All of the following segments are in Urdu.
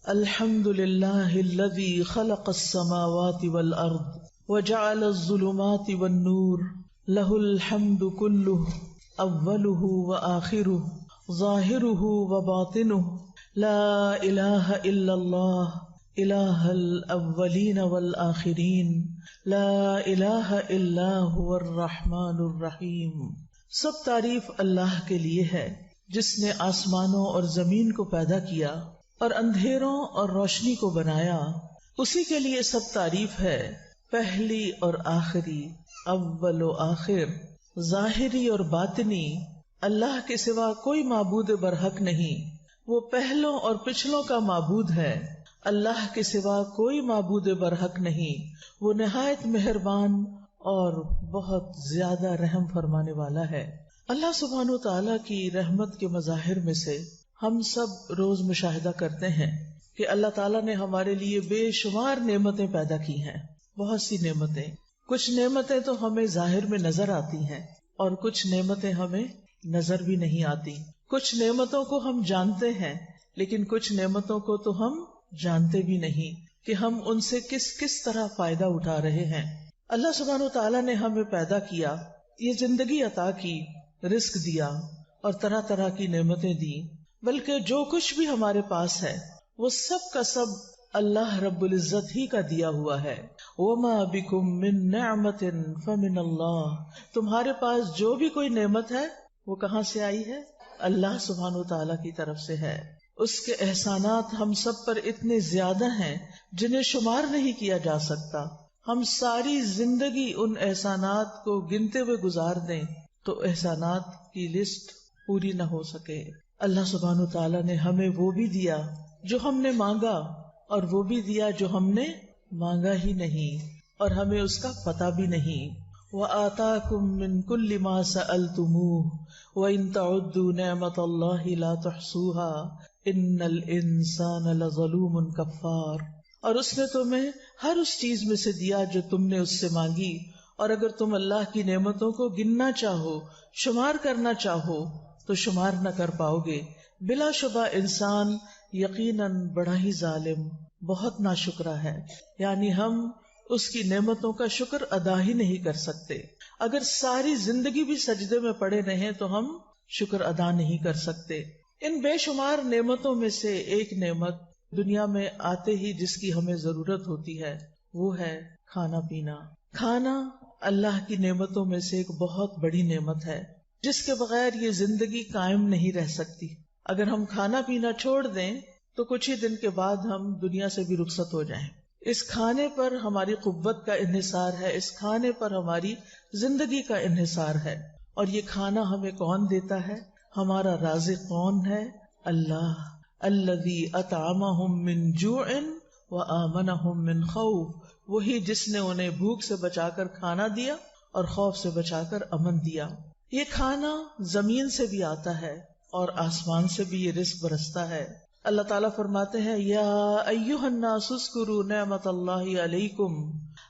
الحمد للہ الذی خلق السماوات والارض وجعل الظلمات والنور له الحمد كله اوله وآخره ظاهره وباطنه لا الہ الا اللہ الہ الاولین والآخرین لا الہ الا هو الرحمن الرحیم۔ سب تعریف اللہ کے لیے ہے جس نے آسمانوں اور زمین کو پیدا کیا اور اندھیروں اور روشنی کو بنایا۔ اسی کے لیے سب تعریف ہے، پہلی اور آخری، اول و آخر، ظاہری اور باطنی۔ اللہ کے سوا کوئی معبود برحق نہیں، وہ پہلوں اور پچھلوں کا معبود ہے۔ اللہ کے سوا کوئی معبود برحق نہیں، وہ نہایت مہربان اور بہت زیادہ رحم فرمانے والا ہے۔ اللہ سبحانہ و تعالیٰ کی رحمت کے مظاہر میں سے ہم سب روز مشاہدہ کرتے ہیں کہ اللہ تعالیٰ نے ہمارے لیے بے شمار نعمتیں پیدا کی ہیں، بہت سی نعمتیں۔ کچھ نعمتیں تو ہمیں ظاہر میں نظر آتی ہیں اور کچھ نعمتیں ہمیں نظر بھی نہیں آتی۔ کچھ نعمتوں کو ہم جانتے ہیں لیکن کچھ نعمتوں کو تو ہم جانتے بھی نہیں کہ ہم ان سے کس کس طرح فائدہ اٹھا رہے ہیں۔ اللہ سبحانہ وتعالیٰ نے ہمیں پیدا کیا، یہ زندگی عطا کی، رزق دیا اور طرح طرح کی نعمتیں دی، بلکہ جو کچھ بھی ہمارے پاس ہے وہ سب کا سب اللہ رب العزت ہی کا دیا ہوا ہے۔ وَمَا بِكُم مِّن نِّعْمَةٍ فَمِنَ اللَّهِ، تمہارے پاس جو بھی کوئی نعمت ہے وہ کہاں سے آئی ہے؟ اللہ سبحانہ وتعالیٰ کی طرف سے ہے۔ اس کے احسانات ہم سب پر اتنے زیادہ ہیں جنہیں شمار نہیں کیا جا سکتا۔ ہم ساری زندگی ان احسانات کو گنتے ہوئے گزار دیں تو احسانات کی لسٹ پوری نہ ہو سکے۔ اللہ سبحانہ وتعالیٰ نے ہمیں وہ بھی دیا جو ہم نے مانگا اور وہ بھی دیا جو ہم نے مانگا ہی نہیں اور ہمیں اس کا پتہ بھی نہیں۔ وَآتَاكُم مِّن كُلِّ مَا سَأَلْتُمُوهُ وَإِن تَعُدُّوا نِعْمَةَ اللَّهِ لَا تُحْصُوهَا إِنَّ الْإِنسَانَ لَظَلُومٌ كَفَّارٌ، اور اس نے تمہیں ہر اس چیز میں سے دیا جو تم نے اس سے مانگی، اور اگر تم اللہ کی نعمتوں کو گننا چاہو، شمار کرنا چاہو تو شمار نہ کر پاؤ گے۔ بلا شبہ انسان یقیناً بڑا ہی ظالم، بہت ناشکرا ہے، یعنی ہم اس کی نعمتوں کا شکر ادا ہی نہیں کر سکتے۔ اگر ساری زندگی بھی سجدے میں پڑے رہیں تو ہم شکر ادا نہیں کر سکتے۔ ان بے شمار نعمتوں میں سے ایک نعمت دنیا میں آتے ہی جس کی ہمیں ضرورت ہوتی ہے وہ ہے کھانا پینا۔ کھانا اللہ کی نعمتوں میں سے ایک بہت بڑی نعمت ہے جس کے بغیر یہ زندگی قائم نہیں رہ سکتی۔ اگر ہم کھانا پینا چھوڑ دیں تو کچھ ہی دن کے بعد ہم دنیا سے بھی رخصت ہو جائیں۔ اس کھانے پر ہماری قوت کا انحصار ہے، اس کھانے پر ہماری زندگی کا انحصار ہے۔ اور یہ کھانا ہمیں کون دیتا ہے؟ ہمارا رازق کون ہے؟ اللہ، الذی اطعمہم من جوع وآمنہم من خوف، وہی جس نے انہیں بھوک سے بچا کر کھانا دیا اور خوف سے بچا کر امن دیا۔ یہ کھانا زمین سے بھی آتا ہے اور آسمان سے بھی یہ رزق برستا ہے۔ اللہ تعالیٰ فرماتے ہیں، یا ایھا الناس اذکروا نعمت اللہ علیکم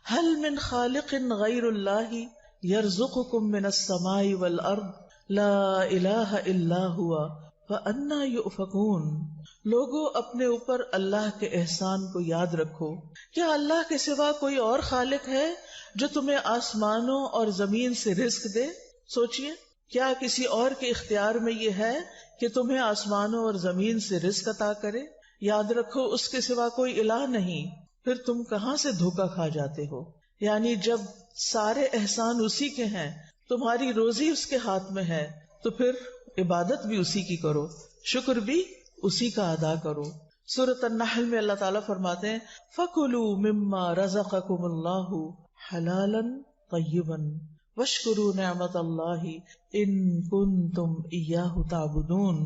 ھل من خالق غیر اللہ یرزقکم من السماء والارض لا الہ الا ھو فانا یؤفکون۔ لوگوں، اپنے اوپر اللہ کے احسان کو یاد رکھو۔ کیا اللہ کے سوا کوئی اور خالق ہے جو تمہیں آسمانوں اور زمین سے رزق دے؟ سوچئے، کیا کسی اور کے اختیار میں یہ ہے کہ تمہیں آسمانوں اور زمین سے رزق عطا کرے؟ یاد رکھو، اس کے سوا کوئی الہ نہیں۔ پھر تم کہاں سے دھوکہ کھا جاتے ہو؟ یعنی جب سارے احسان اسی کے ہیں، تمہاری روزی اس کے ہاتھ میں ہے، تو پھر عبادت بھی اسی کی کرو، شکر بھی اسی کا ادا کرو۔ سورۃ النحل میں اللہ تعالیٰ فرماتے ہیں، فَكُلُوا مِمَّا رَزَقَكُمُ اللَّهُ حَلَالًا طَيِّبًا وَاشْكُرُوا نِعْمَتَ اللَّهِ إِن كُنتُمْ إِيَّاهُ تَعْبُدُونَ،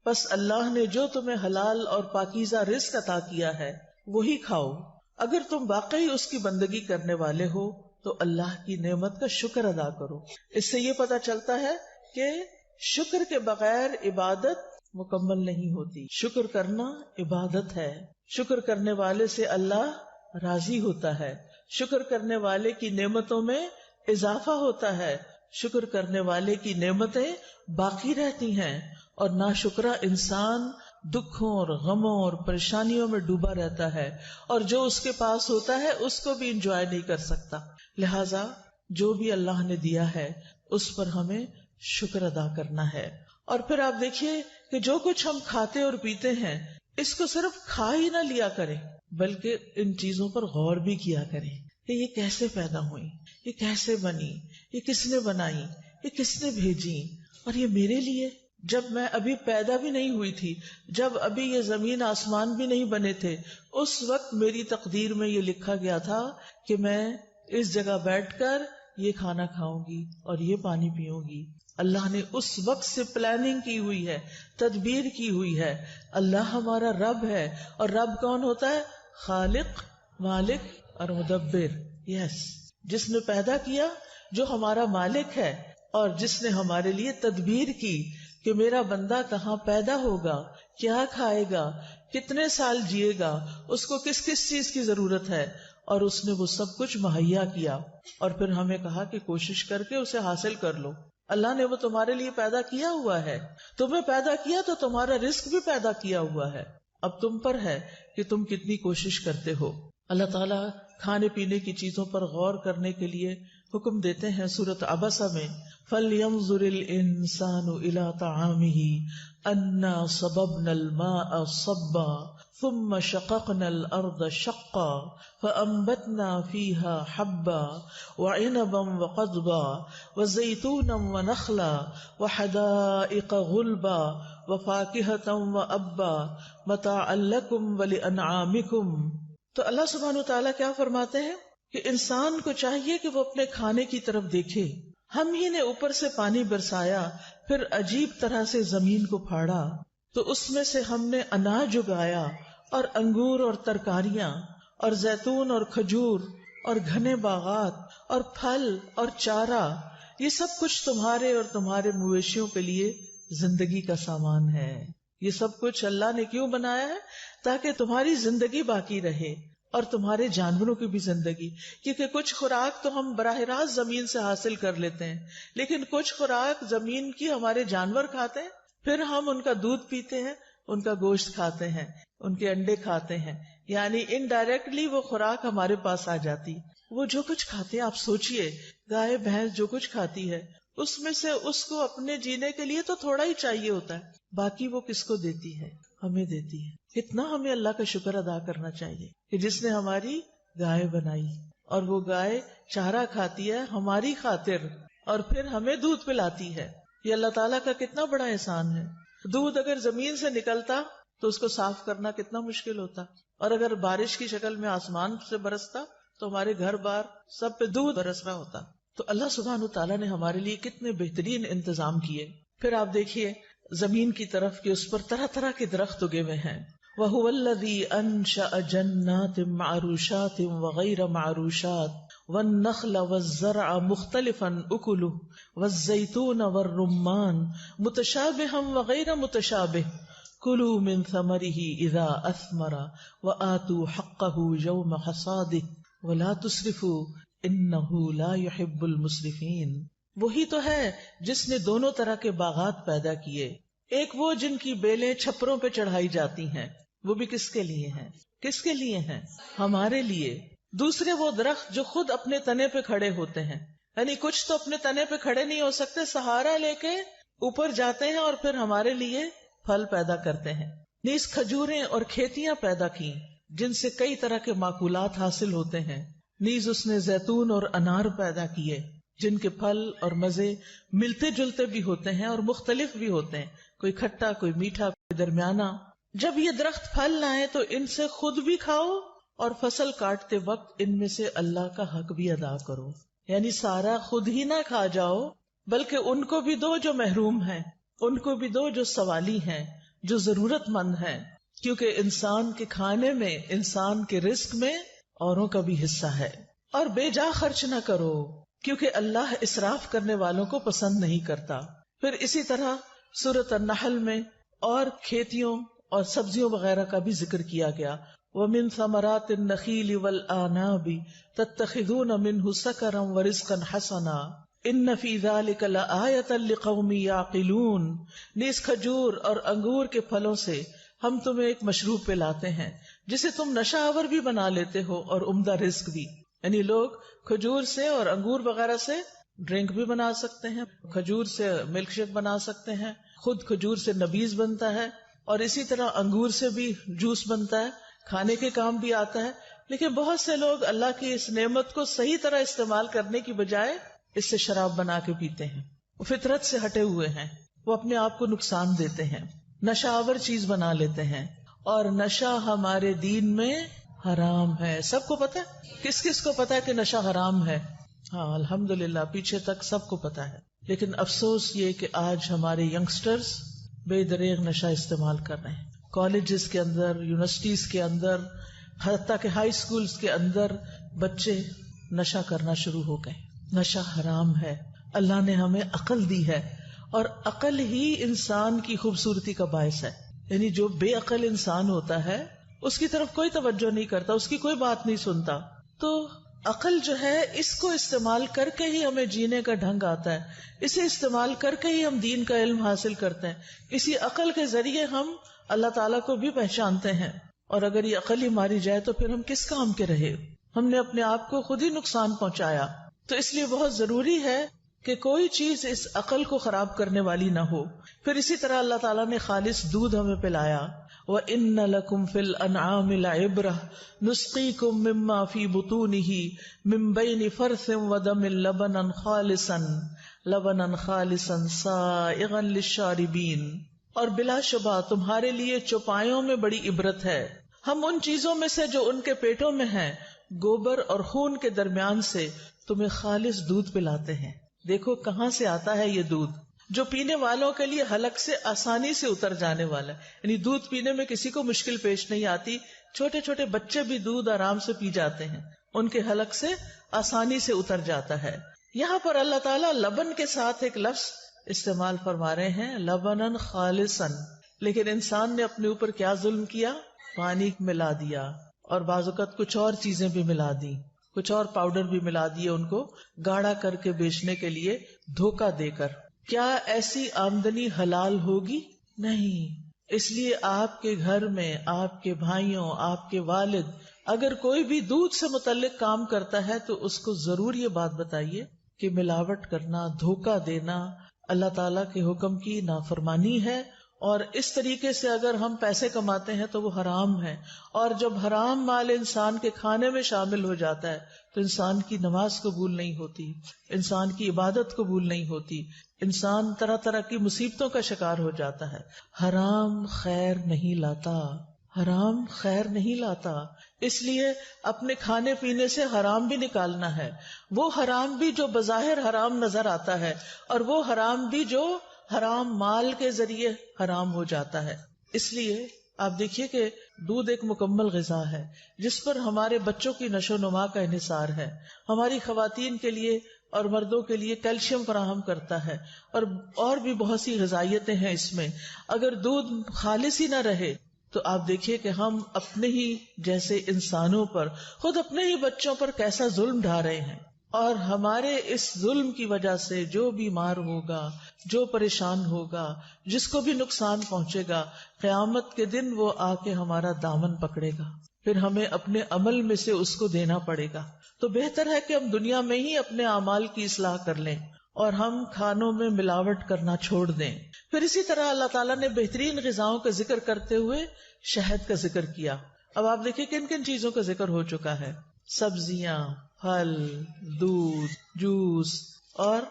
پس اللہ نے جو تمہیں حلال اور پاکیزہ رزق عطا کیا ہے وہی کھاؤ اگر تم واقعی اس کی بندگی کرنے والے ہو، تو اللہ کی نعمت کا شکر ادا کرو۔ اس سے یہ پتہ چلتا ہے کہ شکر کے بغیر عبادت مکمل نہیں ہوتی۔ شکر کرنا عبادت ہے، شکر کرنے والے سے اللہ راضی ہوتا ہے، شکر کرنے والے کی نعمتوں میں اضافہ ہوتا ہے، شکر کرنے والے کی نعمتیں باقی رہتی ہیں، اور ناشکرا انسان دکھوں اور غموں اور پریشانیوں میں ڈوبا رہتا ہے، اور جو اس کے پاس ہوتا ہے اس کو بھی انجوائے نہیں کر سکتا. لہذا جو بھی اللہ نے دیا ہے اس پر ہمیں شکر ادا کرنا ہے. اور پھر آپ دیکھیے کہ جو کچھ ہم کھاتے اور پیتے ہیں اس کو صرف کھا ہی نہ لیا کریں، بلکہ ان چیزوں پر غور بھی کیا کریں کہ یہ کیسے پیدا ہوئی، یہ کیسے بنی، یہ کس نے بنائی، یہ کس نے بھیجی، اور یہ میرے لیے. جب میں ابھی پیدا بھی نہیں ہوئی تھی، جب ابھی یہ زمین آسمان بھی نہیں بنے تھے، اس وقت میری تقدیر میں یہ لکھا گیا تھا کہ میں اس جگہ بیٹھ کر یہ کھانا کھاؤں گی اور یہ پانی پیوں گی. اللہ نے اس وقت سے پلاننگ کی ہوئی ہے، تدبیر کی ہوئی ہے. اللہ ہمارا رب ہے، اور رب کون ہوتا ہے؟ خالق، مالک اور مدبر. یس، جس نے پیدا کیا، جو ہمارا مالک ہے، اور جس نے ہمارے لیے تدبیر کی کہ میرا بندہ کہاں پیدا ہوگا، کیا کھائے گا، کتنے سال جیے گا، اس کو کس کس چیز کی ضرورت ہے، اور اس نے وہ سب کچھ مہیا کیا. اور پھر ہمیں کہا کہ کوشش کر کے اسے حاصل کر لو. اللہ نے وہ تمہارے لیے پیدا کیا ہوا ہے، تمہیں پیدا کیا تو تمہارا رزق بھی پیدا کیا ہوا ہے. اب تم پر ہے کہ تم کتنی کوشش کرتے ہو. اللہ تعالیٰ کھانے پینے کی چیزوں پر غور کرنے کے لیے حکم دیتے ہیں سورۃ عبسہ میں، فَلْيَنظُرِ الْإِنسَانُ إِلَىٰ طَعَامِهِ أَنَّا صَبَبْنَا الْمَاءَ صَبًّا ثُمَّ شَقَقْنَا الْأَرْضَ شَقًّا فَأَنبَتْنَا فِيهَا حَبًّا وَعِنَبًا وَقَضْبًا وَزَيْتُونًا وَنَخْلًا وَحَدَائِقَ غُلْبًا وَفَاكِهَةً وَأَبًّا مَتَاعًا لَكُمْ وَلِأَنْعَامِكُمْ. تو اللہ سبحانہ وتعالیٰ کیا فرماتے ہیں کہ انسان کو چاہیے کہ وہ اپنے کھانے کی طرف دیکھے. ہم ہی نے اوپر سے پانی برسایا، پھر عجیب طرح سے زمین کو پھاڑا تو اس میں سے ہم نے اناج اگایا، اور انگور اور ترکاریاں اور زیتون اور کھجور اور گھنے باغات اور پھل اور چارہ. یہ سب کچھ تمہارے اور تمہارے مویشیوں کے لیے زندگی کا سامان ہے. یہ سب کچھ اللہ نے کیوں بنایا ہے؟ تاکہ تمہاری زندگی باقی رہے اور تمہارے جانوروں کی بھی زندگی. کیونکہ کچھ خوراک تو ہم براہ راست زمین سے حاصل کر لیتے ہیں، لیکن کچھ خوراک زمین کی ہمارے جانور کھاتے ہیں، پھر ہم ان کا دودھ پیتے ہیں، ان کا گوشت کھاتے ہیں، ان کے انڈے کھاتے ہیں. یعنی انڈائریکٹلی وہ خوراک ہمارے پاس آ جاتی. وہ جو کچھ کھاتے ہیں، آپ سوچئے گائے بھینس جو کچھ کھاتی ہے اس میں سے اس کو اپنے جینے کے لیے تو تھوڑا ہی چاہیے ہوتا ہے، باقی وہ کس کو دیتی ہے؟ ہمیں دیتی ہے. کتنا ہمیں اللہ کا شکر ادا کرنا چاہیے کہ جس نے ہماری گائے بنائی، اور وہ گائے چارہ کھاتی ہے ہماری خاطر، اور پھر ہمیں دودھ پلاتی ہے. یہ اللہ تعالیٰ کا کتنا بڑا احسان ہے. دودھ اگر زمین سے نکلتا تو اس کو صاف کرنا کتنا مشکل ہوتا، اور اگر بارش کی شکل میں آسمان سے برستا تو ہمارے گھر بار سب پہ دودھ برس رہا ہوتا. تو اللہ سبحانہ تعالیٰ نے ہمارے لیے کتنے بہترین انتظام کیے. پھر آپ دیکھیے زمین کی طرف کہ اس پر طرح طرح کے درخت اگے ہوئے ہیں. وَهُوَ الَّذِي أَنشَأَ جَنَّاتٍ مَّعْرُوشَاتٍ وَغَيْرَ مَعْرُوشَاتٍ وَالنَّخْلَ وَالزَّرْعَ مُخْتَلِفًا أُكُلُهُ وَالزَّيْتُونَ وَالرُّمَّانَ مُتَشَابِهًا وَغَيْرَ مُتَشَابِهٍ كُلُوا مِن ثَمَرِهِ إِذَا أَثْمَرَ وَآتُوا حَقَّهُ يَوْمَ حَصَادِهِ وَلَا تُسْرِفُوا إِنَّهُ لَا يُحِبُّ الْمُسْرِفِينَ. وہی تو ہے جس نے دونوں طرح کے باغات پیدا کیے. ایک وہ جن کی بیلیں چھپروں پہ چڑھائی جاتی ہیں، وہ بھی کس کے لیے ہیں؟ کس کے لیے ہیں؟ ہمارے لیے. دوسرے وہ درخت جو خود اپنے تنے پہ کھڑے ہوتے ہیں، یعنی کچھ تو اپنے تنے پہ کھڑے نہیں ہو سکتے، سہارا لے کے اوپر جاتے ہیں اور پھر ہمارے لیے پھل پیدا کرتے ہیں. نیز کھجوریں اور کھیتیاں پیدا کی جن سے کئی طرح کے معقولات حاصل ہوتے ہیں. نیز اس نے زیتون اور انار پیدا کیے جن کے پھل اور مزے ملتے جلتے بھی ہوتے ہیں اور مختلف بھی ہوتے ہیں، کوئی کھٹا، کوئی میٹھا، کوئی درمیانہ. جب یہ درخت پھل لائیں تو ان سے خود بھی کھاؤ، اور فصل کاٹتے وقت ان میں سے اللہ کا حق بھی ادا کرو. یعنی سارا خود ہی نہ کھا جاؤ، بلکہ ان کو بھی دو جو محروم ہیں، ان کو بھی دو جو سوالی ہیں، جو ضرورت مند ہیں. کیونکہ انسان کے کھانے میں، انسان کے رزق میں اوروں کا بھی حصہ ہے. اور بے جا خرچ نہ کرو، کیونکہ اللہ اسراف کرنے والوں کو پسند نہیں کرتا. پھر اسی طرح سورۃ النحل میں اور کھیتیوں اور سبزیوں وغیرہ کا بھی ذکر کیا گیا. وَمِن ثَمَرَاتِ النَّخِيلِ وَالْأَعْنَابِ تَتَّخِذُونَ مِنْهُ سَكَرًا وَرِزْقًا حَسَنًا إِنَّ فِي ذَلِكَ لَآيَةً لِقَوْمٍ يَعْقِلُونَ. نیز کھجور اور انگور کے پھلوں سے ہم تمہیں ایک مشروب پلاتے ہیں جسے تم نشہ آور بھی بنا لیتے ہو اور عمدہ رزق بھی. یعنی لوگ کھجور سے اور انگور وغیرہ سے ڈرنک بھی بنا سکتے ہیں، کھجور سے ملک شیک بنا سکتے ہیں، خود کھجور سے نبیذ بنتا ہے، اور اسی طرح انگور سے بھی جوس بنتا ہے، کھانے کے کام بھی آتا ہے. لیکن بہت سے لوگ اللہ کی اس نعمت کو صحیح طرح استعمال کرنے کی بجائے اس سے شراب بنا کے پیتے ہیں. وہ فطرت سے ہٹے ہوئے ہیں، وہ اپنے آپ کو نقصان دیتے ہیں، نشہ آور چیز بنا لیتے ہیں. اور نشہ ہمارے دین میں حرام ہے. سب کو پتا ہے؟ کس کس کو پتا ہے کہ نشہ حرام ہے؟ ہاں الحمدللہ پیچھے تک سب کو پتا ہے. لیکن افسوس یہ کہ آج ہمارے ینگسٹرز بے دریغ نشہ استعمال کر رہے ہیں. کالجز کے اندر، یونیورسٹیز کے اندر، حتیٰ کہ ہائی اسکولز کے اندر بچے نشہ کرنا شروع ہو گئے. نشہ حرام ہے. اللہ نے ہمیں عقل دی ہے اور عقل ہی انسان کی خوبصورتی کا باعث ہے. یعنی جو بے عقل انسان ہوتا ہے اس کی طرف کوئی توجہ نہیں کرتا، اس کی کوئی بات نہیں سنتا. تو عقل جو ہے اس کو استعمال کر کے ہی ہمیں جینے کا ڈھنگ آتا ہے، اسے استعمال کر کے ہی ہم دین کا علم حاصل کرتے ہیں. اسی عقل کے ذریعے ہم اللہ تعالیٰ کو بھی پہچانتے ہیں. اور اگر یہ عقل ہی ماری جائے تو پھر ہم کس کام کے رہے؟ ہم نے اپنے آپ کو خود ہی نقصان پہنچایا. تو اس لیے بہت ضروری ہے کہ کوئی چیز اس عقل کو خراب کرنے والی نہ ہو. پھر اسی طرح اللہ تعالیٰ نے خالص دودھ ہمیں پلایا. وَإِنَّ لَكُمْ فِي الْأَنْعَامِ لَعِبْرَةً نُسْقِيكُم مِّمَّا فِي بُطُونِهِ مِن بَيْنِ فَرْثٍ وَدَمٍ لَبَنًا خَالِصًا سَائِغًا لِلشَّارِبِينَ. اور بلا شبہ تمہارے لیے چوپایوں میں بڑی عبرت ہے. ہم ان چیزوں میں سے جو ان کے پیٹوں میں ہیں، گوبر اور خون کے درمیان سے تمہیں خالص دودھ پلاتے ہیں. دیکھو کہاں سے آتا ہے یہ دودھ، جو پینے والوں کے لیے حلق سے آسانی سے اتر جانے والا ہے. یعنی دودھ پینے میں کسی کو مشکل پیش نہیں آتی. چھوٹے چھوٹے بچے بھی دودھ آرام سے پی جاتے ہیں، ان کے حلق سے آسانی سے اتر جاتا ہے. یہاں پر اللہ تعالیٰ لبن کے ساتھ ایک لفظ استعمال فرما رہے ہیں، لبناً خالصاً. لیکن انسان نے اپنے اوپر کیا ظلم کیا؟ پانی ملا دیا، اور بعض اوقات کچھ اور چیزیں بھی ملا دی، کچھ اور پاؤڈر بھی ملا دیے ان کو گاڑھا کر کے بیچنے کے لیے دھوکہ دے کر. کیا ایسی آمدنی حلال ہوگی؟ نہیں. اس لیے آپ کے گھر میں آپ کے بھائیوں، آپ کے والد اگر کوئی بھی دودھ سے متعلق کام کرتا ہے تو اس کو ضرور یہ بات بتائیے کہ ملاوٹ کرنا، دھوکہ دینا اللہ تعالیٰ کے حکم کی نافرمانی ہے. اور اس طریقے سے اگر ہم پیسے کماتے ہیں تو وہ حرام ہے. اور جب حرام مال انسان کے کھانے میں شامل ہو جاتا ہے تو انسان کی نماز قبول نہیں ہوتی، انسان کی عبادت قبول نہیں ہوتی، انسان طرح طرح کی مصیبتوں کا شکار ہو جاتا ہے. حرام خیر نہیں لاتا، حرام خیر نہیں لاتا. اس لیے اپنے کھانے پینے سے حرام بھی نکالنا ہے، وہ حرام بھی جو بظاہر حرام نظر آتا ہے، اور وہ حرام بھی جو حرام مال کے ذریعے حرام ہو جاتا ہے. اس لیے آپ دیکھیے کہ دودھ ایک مکمل غذا ہے جس پر ہمارے بچوں کی نشو و نما کا انحصار ہے، ہماری خواتین کے لیے اور مردوں کے لیے کیلشیم فراہم کرتا ہے، اور بھی بہت سی غذائیتیں ہیں اس میں. اگر دودھ خالص ہی نہ رہے تو آپ دیکھیے کہ ہم اپنے ہی جیسے انسانوں پر، خود اپنے ہی بچوں پر کیسا ظلم ڈھا رہے ہیں. اور ہمارے اس ظلم کی وجہ سے جو بیمار ہوگا، جو پریشان ہوگا، جس کو بھی نقصان پہنچے گا، قیامت کے دن وہ آ کے ہمارا دامن پکڑے گا، پھر ہمیں اپنے عمل میں سے اس کو دینا پڑے گا. تو بہتر ہے کہ ہم دنیا میں ہی اپنے اعمال کی اصلاح کر لیں اور ہم کھانوں میں ملاوٹ کرنا چھوڑ دیں. پھر اسی طرح اللہ تعالیٰ نے بہترین غذاؤں کا ذکر کرتے ہوئے شہد کا ذکر کیا. اب آپ دیکھیں کن کن چیزوں کا ذکر ہو چکا ہے: سبزیاں، پھل، دودھ، جوس اور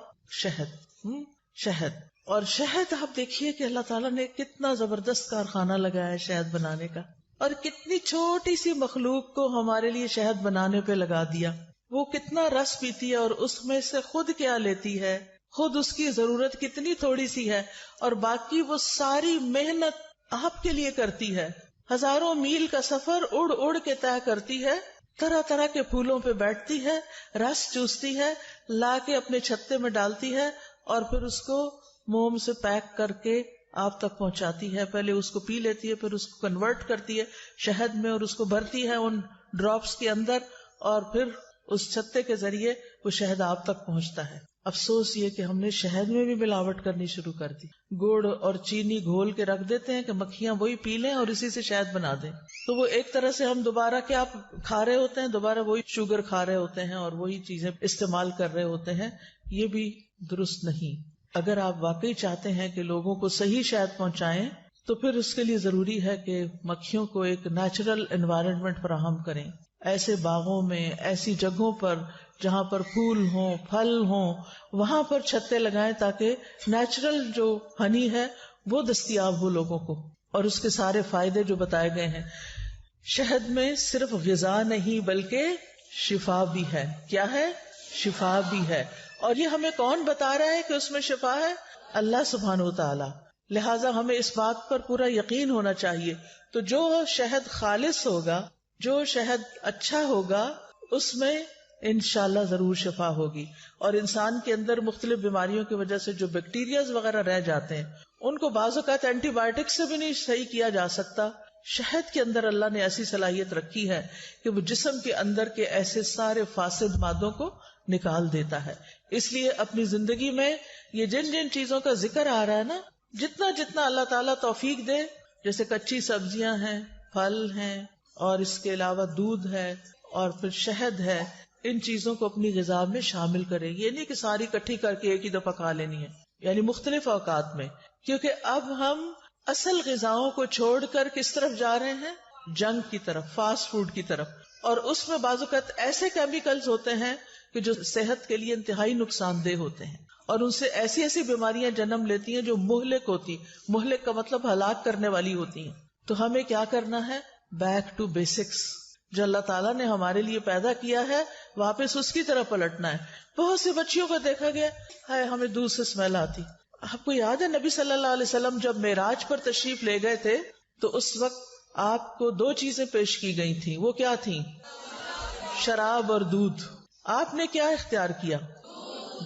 شہد. شہد اور شہد آپ دیکھیے کہ اللہ تعالیٰ نے کتنا زبردست کارخانہ لگایا ہے شہد بنانے کا، اور کتنی چھوٹی سی مخلوق کو ہمارے لیے شہد بنانے پہ لگا دیا. وہ کتنا رس پیتی ہے اور اس میں سے خود کیا لیتی ہے، خود اس کی ضرورت کتنی تھوڑی سی ہے، اور باقی وہ ساری محنت آپ کے لیے کرتی ہے. ہزاروں میل کا سفر اڑ اڑ کے طے کرتی ہے، طرح طرح کے پھولوں پہ بیٹھتی ہے، رس چوستی ہے، لا کے اپنے چھتے میں ڈالتی ہے، اور پھر اس کو موم سے پیک کر کے آپ تک پہنچاتی ہے. پہلے اس کو پی لیتی ہے، پھر اس کو کنورٹ کرتی ہے شہد میں اور اس کو بھرتی ہے ان ڈراپس کے اندر، اور پھر اس چھتے کے ذریعے وہ شہد آپ تک پہنچتا ہے. افسوس یہ کہ ہم نے شہد میں بھی ملاوٹ کرنی شروع کر دی. گڑ اور چینی گھول کے رکھ دیتے ہیں کہ مکھیاں وہی پی لیں اور اسی سے شہد بنا دیں. تو وہ ایک طرح سے ہم دوبارہ کیا کھا رہے ہوتے ہیں، دوبارہ وہی شوگر کھا رہے ہوتے ہیں اور وہی چیزیں استعمال کر رہے ہوتے ہیں. یہ بھی درست نہیں. اگر آپ واقعی چاہتے ہیں کہ لوگوں کو صحیح شہد پہنچائیں تو پھر اس کے لیے ضروری ہے کہ مکھیوں کو ایک نیچرل انوائرمنٹ فراہم کریں. ایسے باغوں میں، ایسی جگہوں پر جہاں پر پھول ہوں، پھل ہوں، وہاں پر چھتے لگائیں تاکہ نیچرل جو ہنی ہے وہ دستیاب ہو لوگوں کو، اور اس کے سارے فائدے جو بتائے گئے ہیں. شہد میں صرف غذا نہیں بلکہ شفا بھی ہے. کیا ہے؟ شفا بھی ہے. اور یہ ہمیں کون بتا رہا ہے کہ اس میں شفا ہے؟ اللہ سبحانہ و تعالی. لہٰذا ہمیں اس بات پر پورا یقین ہونا چاہیے. تو جو شہد خالص ہوگا، جو شہد اچھا ہوگا، اس میں انشاءاللہ ضرور شفا ہوگی. اور انسان کے اندر مختلف بیماریوں کی وجہ سے جو بیکٹیریاز وغیرہ رہ جاتے ہیں ان کو بعض اوقات اینٹی بایوٹک سے بھی نہیں صحیح کیا جا سکتا. شہد کے اندر اللہ نے ایسی صلاحیت رکھی ہے کہ وہ جسم کے اندر کے ایسے سارے فاسد مادوں کو نکال دیتا ہے. اس لیے اپنی زندگی میں یہ جن جن چیزوں کا ذکر آ رہا ہے نا، جتنا جتنا اللہ تعالیٰ توفیق دے، جیسے کچی سبزیاں ہیں، پھل ہیں، اور اس کے علاوہ دودھ ہے اور پھر شہد ہے، ان چیزوں کو اپنی غذا میں شامل کرے. یہ نہیں کہ ساری کٹھی کر کے ایک ہی دفعہ کھا لینی ہے، یعنی مختلف اوقات میں. کیونکہ اب ہم اصل غذاؤں کو چھوڑ کر کس طرف جا رہے ہیں؟ جنک کی طرف، فاسٹ فوڈ کی طرف. اور اس میں بعض اوقات ایسے کیمیکلز ہوتے ہیں کہ جو صحت کے لیے انتہائی نقصان دہ ہوتے ہیں، اور ان سے ایسی ایسی بیماریاں جنم لیتی ہیں جو مہلک ہوتی. مہلک کا مطلب ہلاک کرنے والی ہوتی ہیں. تو ہمیں کیا کرنا ہے؟ Back to basics. جو اللہ تعالیٰ نے ہمارے لیے پیدا کیا ہے واپس اس کی طرف پلٹنا ہے. بہت سی بچیوں کو دیکھا گیا، ہائے ہمیں دودھ سے اسمیل آتی. آپ کو یاد ہے نبی صلی اللہ علیہ وسلم جب معراج پر تشریف لے گئے تھے تو اس وقت آپ کو 2 چیزیں پیش کی گئی تھیں. وہ کیا تھیں؟ شراب اور دودھ. آپ نے کیا اختیار کیا؟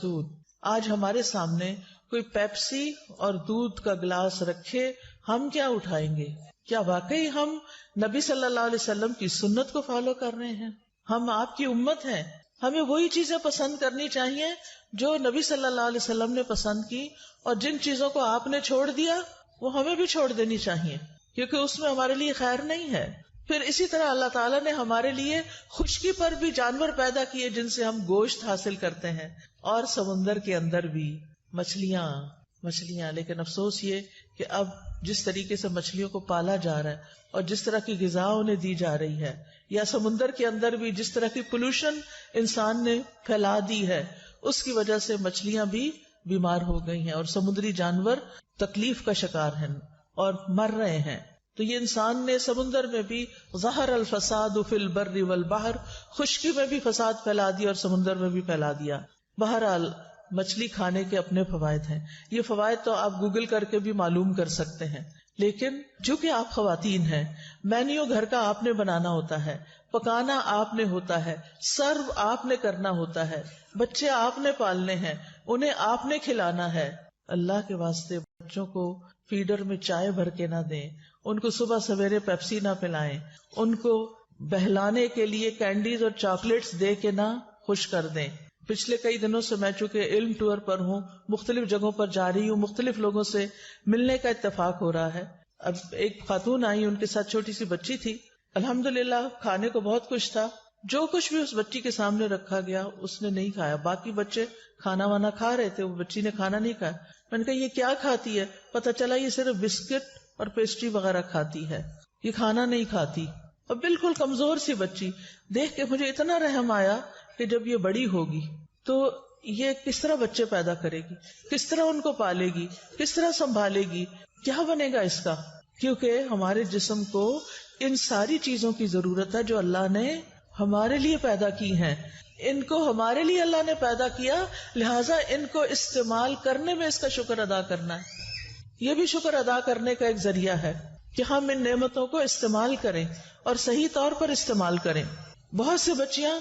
دودھ. آج ہمارے سامنے کوئی پیپسی اور دودھ کا گلاس رکھے، ہم کیا اٹھائیں گے؟ کیا واقعی ہم نبی صلی اللہ علیہ وسلم کی سنت کو فالو کر رہے ہیں؟ ہم آپ کی امت ہیں. ہمیں وہی چیزیں پسند کرنی چاہیے جو نبی صلی اللہ علیہ وسلم نے پسند کی، اور جن چیزوں کو آپ نے چھوڑ دیا وہ ہمیں بھی چھوڑ دینی چاہیے، کیونکہ اس میں ہمارے لیے خیر نہیں ہے. پھر اسی طرح اللہ تعالیٰ نے ہمارے لیے خشکی پر بھی جانور پیدا کیے جن سے ہم گوشت حاصل کرتے ہیں، اور سمندر کے اندر بھی مچھلیاں. لیکن افسوس یہ کہ اب جس طریقے سے مچھلیوں کو پالا جا رہا ہے اور جس طرح کی غذا انہیں دی جا رہی ہے، یا سمندر کے اندر بھی جس طرح کی پولوشن انسان نے پھیلا دی ہے، اس کی وجہ سے مچھلیاں بھی بیمار ہو گئی ہیں اور سمندری جانور تکلیف کا شکار ہیں اور مر رہے ہیں. تو یہ انسان نے سمندر میں بھی ظہر الفساد فی البر والبحر، خشکی میں بھی فساد پھیلا دیا اور سمندر میں بھی پھیلا دیا. بہرحال مچھلی کھانے کے اپنے فوائد ہیں. یہ فوائد تو آپ گوگل کر کے بھی معلوم کر سکتے ہیں، لیکن جو کہ آپ خواتین ہیں، مینیو گھر کا آپ نے بنانا ہوتا ہے، پکانا آپ نے ہوتا ہے، سرو آپ نے کرنا ہوتا ہے، بچے آپ نے پالنے ہیں، انہیں آپ نے کھلانا ہے. اللہ کے واسطے بچوں کو فیڈر میں چائے بھر کے نہ دیں، ان کو صبح سویرے پیپسی نہ پلائیں، ان کو بہلانے کے لیے کینڈیز اور چاکلیٹس دے کے نہ خوش کر دیں. پچھلے کئی دنوں سے میں چونکہ علم ٹور پر ہوں، مختلف جگہوں پر جا رہی ہوں، مختلف لوگوں سے ملنے کا اتفاق ہو رہا ہے. اب ایک خاتون آئی، ان کے ساتھ چھوٹی سی بچی تھی. الحمدللہ کھانے کو بہت کچھ تھا، جو کچھ بھی اس بچی کے سامنے رکھا گیا اس نے نہیں کھایا. باقی بچے کھانا وانا کھا رہے تھے، وہ بچی نے کھانا نہیں کھایا. میں نے کہا یہ کیا کھاتی ہے؟ پتہ چلا یہ صرف بسکٹ اور پیسٹری وغیرہ کھاتی ہے، یہ کھانا نہیں کھاتی. اور بالکل کمزور سی بچی. دیکھ کے مجھے اتنا رحم آیا کہ جب یہ بڑی ہوگی تو یہ کس طرح بچے پیدا کرے گی، کس طرح ان کو پالے گی، کس طرح سنبھالے گی، کیا بنے گا اس کا. کیونکہ ہمارے جسم کو ان ساری چیزوں کی ضرورت ہے جو اللہ نے ہمارے لیے پیدا کی ہیں. ان کو ہمارے لیے اللہ نے پیدا کیا، لہٰذا ان کو استعمال کرنے میں اس کا شکر ادا کرنا ہے. یہ بھی شکر ادا کرنے کا ایک ذریعہ ہے کہ ہم ان نعمتوں کو استعمال کریں اور صحیح طور پر استعمال کریں. بہت سی بچیاں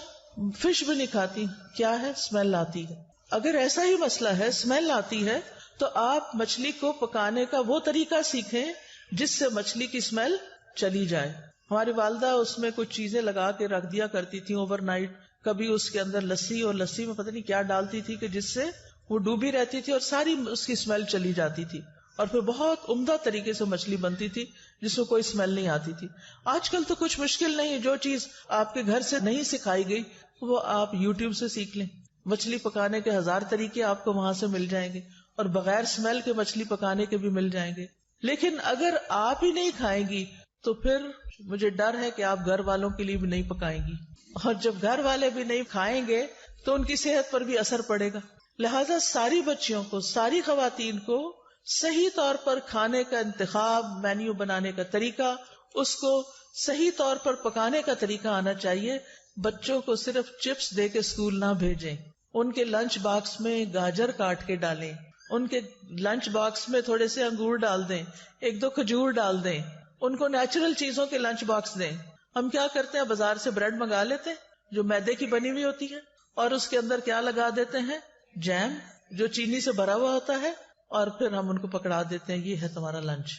فش بھی نہیں کھاتی. کیا ہے؟ اسمیل آتی ہے. اگر ایسا ہی مسئلہ ہے، اسمیل آتی ہے، تو آپ مچھلی کو پکانے کا وہ طریقہ سیکھیں جس سے مچھلی کی اسمیل چلی جائے. ہماری والدہ اس میں کچھ چیزیں لگا کے رکھ دیا کرتی تھی اوور نائٹ کبھی اس کے اندر لسی، اور لسی میں پتہ نہیں کیا ڈالتی تھی کہ جس سے وہ ڈوبی رہتی تھی اور ساری اس کی اسمیل چلی جاتی تھی، اور پھر بہت عمدہ طریقے سے مچھلی بنتی تھی جس میں کوئی اسمیل نہیں آتی تھی. آج کل تو کچھ مشکل نہیں ہے، جو چیز آپ کے گھر سے نہیں سکھائی گئی وہ آپ یوٹیوب سے سیکھ لیں. مچھلی پکانے کے 1000 طریقے آپ کو وہاں سے مل جائیں گے، اور بغیر اسمیل کے مچھلی پکانے کے بھی مل جائیں گے. لیکن اگر آپ ہی نہیں کھائیں گی تو پھر مجھے ڈر ہے کہ آپ گھر والوں کے لیے بھی نہیں پکائیں گی، اور جب گھر والے بھی نہیں کھائیں گے تو ان کی صحت پر بھی اثر پڑے گا. لہذا ساری بچیوں کو، ساری خواتین کو صحیح طور پر کھانے کا انتخاب، مینیو بنانے کا طریقہ، اس کو صحیح طور پر پکانے کا طریقہ آنا چاہیے. بچوں کو صرف چپس دے کے اسکول نہ بھیجیں، ان کے لنچ باکس میں گاجر کاٹ کے ڈالیں، ان کے لنچ باکس میں تھوڑے سے انگور ڈال دیں، 1-2 کھجور ڈال دیں، ان کو نیچرل چیزوں کے لنچ باکس دیں. ہم کیا کرتے ہیں، بازار سے بریڈ منگا لیتے ہیں جو میدے کی بنی ہوئی ہوتی ہے، اور اس کے اندر کیا لگا دیتے ہیں، جیم جو چینی سے بھرا ہوا ہوتا ہے، اور پھر ہم ان کو پکڑا دیتے ہیں یہ ہے تمہارا لنچ.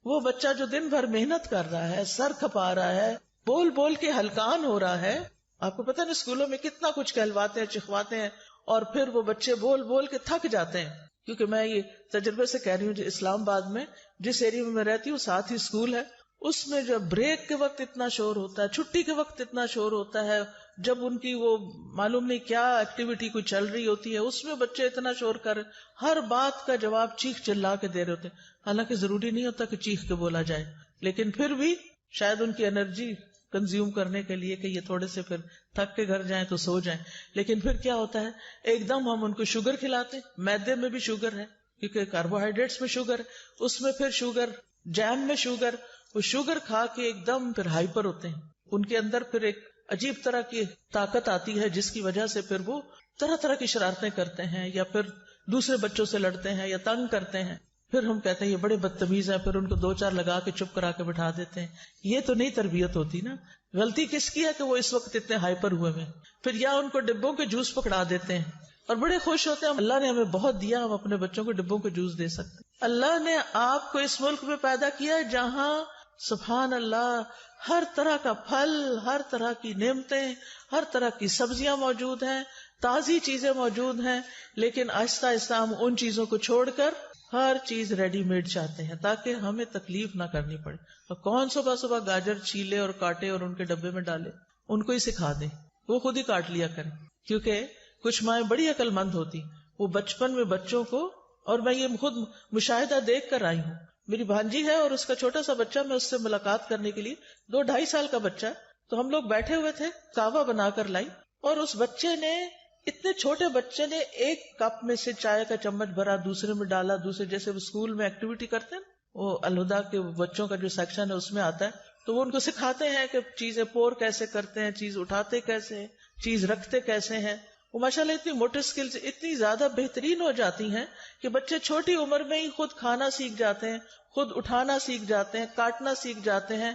وہ بچہ جو دن بھر محنت کر رہا ہے، سر کھپا رہا ہے، بول بول کے ہلکان ہو رہا ہے، آپ کو پتہ نہیں اسکولوں میں کتنا کچھ کہلواتے ہیں، چکھواتے ہیں، اور پھر وہ بچے بول بول کے تھک جاتے ہیں. کیونکہ میں یہ تجربے سے کہہ رہی ہوں، جو اسلام آباد میں جس ایریا میں رہتی ہوں ساتھ ہی اسکول ہے، اس میں جب بریک کے وقت اتنا شور ہوتا ہے، چھٹی کے وقت اتنا شور ہوتا ہے، جب ان کی وہ معلوم نہیں کیا ایکٹیویٹی کوئی چل رہی ہوتی ہے، اس میں بچے اتنا شور کر ہر بات کا جواب چیخ چلا کے دے رہے ہوتے ہیں. حالانکہ ضروری نہیں ہوتا کہ چیخ کے بولا جائے، لیکن پھر بھی شاید ان کی انرجی کنزیوم کرنے کے لیے کہ یہ تھوڑے سے پھر تھک کے گھر جائیں تو سو جائیں. لیکن پھر کیا ہوتا ہے، ایک دم ہم ان کو شوگر کھلاتے، میدے میں بھی شوگر ہے کیونکہ کاربوہائیڈریٹس میں شوگر، اس میں پھر شوگر، جیم میں شوگر، وہ شوگر کھا کے ایک دم پھر ہائپر ہوتے ہیں. ان کے اندر پھر ایک عجیب طرح کی طاقت آتی ہے جس کی وجہ سے پھر وہ طرح طرح کی شرارتیں کرتے ہیں، یا پھر دوسرے بچوں سے لڑتے ہیں یا تنگ کرتے ہیں. پھر ہم کہتے ہیں یہ بڑے بدتمیز ہیں، پھر ان کو 2-4 لگا کے چپ کرا کے بٹھا دیتے ہیں. یہ تو نہیں تربیت ہوتی نا. غلطی کس کی ہے کہ وہ اس وقت اتنے ہائپر ہوئے ہیں. پھر یا ان کو ڈبوں کے جوس پکڑا دیتے ہیں اور بڑے خوش ہوتے ہیں اللہ نے ہمیں بہت دیا، ہم اپنے بچوں کو ڈبوں کے جوس دے سکتے. اللہ نے آپ کو اس ملک میں پیدا کیا جہاں سبحان اللہ ہر طرح کا پھل، ہر طرح کی نعمتیں، ہر طرح کی سبزیاں موجود ہیں، تازی چیزیں موجود ہیں، لیکن آہستہ آہستہ ہم ان چیزوں کو چھوڑ کر ہر چیز ریڈی میڈ چاہتے ہیں تاکہ ہمیں تکلیف نہ کرنی پڑے. اور کون صبح صبح گاجر چھیلے اور کاٹے اور ان کے ڈبے میں ڈالے، ان کو ہی سکھا دیں، وہ خود ہی کاٹ لیا کریں. کیونکہ کچھ مائیں بڑی عقل مند ہوتی، وہ بچپن میں بچوں کو، اور میں یہ خود مشاہدہ دیکھ کر آئی ہوں. میری بھانجی ہے اور اس کا چھوٹا سا بچہ، میں اس سے ملاقات کرنے کے لیے 2-2.5 سال کا بچہ، تو ہم لوگ بیٹھے ہوئے تھے، کہوہ بنا کر لائی، اور اس بچے نے، اتنے چھوٹے بچے نے، ایک کپ میں سے چائے کا چمچ بھرا، دوسرے میں ڈالا، دوسرے، جیسے وہ اسکول میں ایکٹیویٹی کرتے ہیں، وہ الہدا کے بچوں کا جو سیکشن ہے اس میں آتا ہے، تو وہ ان کو سکھاتے ہیں کہ چیزیں پور کیسے کرتے ہیں، چیز اٹھاتے کیسے ہیں، چیز رکھتے کیسے ہیں. وہ ماشاءاللہ اتنی موٹر سکلز اتنی زیادہ بہترین ہو جاتی ہیں کہ بچے چھوٹی عمر میں ہی خود کھانا سیکھ جاتے ہیں، خود اٹھانا سیکھ جاتے ہیں، کاٹنا سیکھ جاتے ہیں،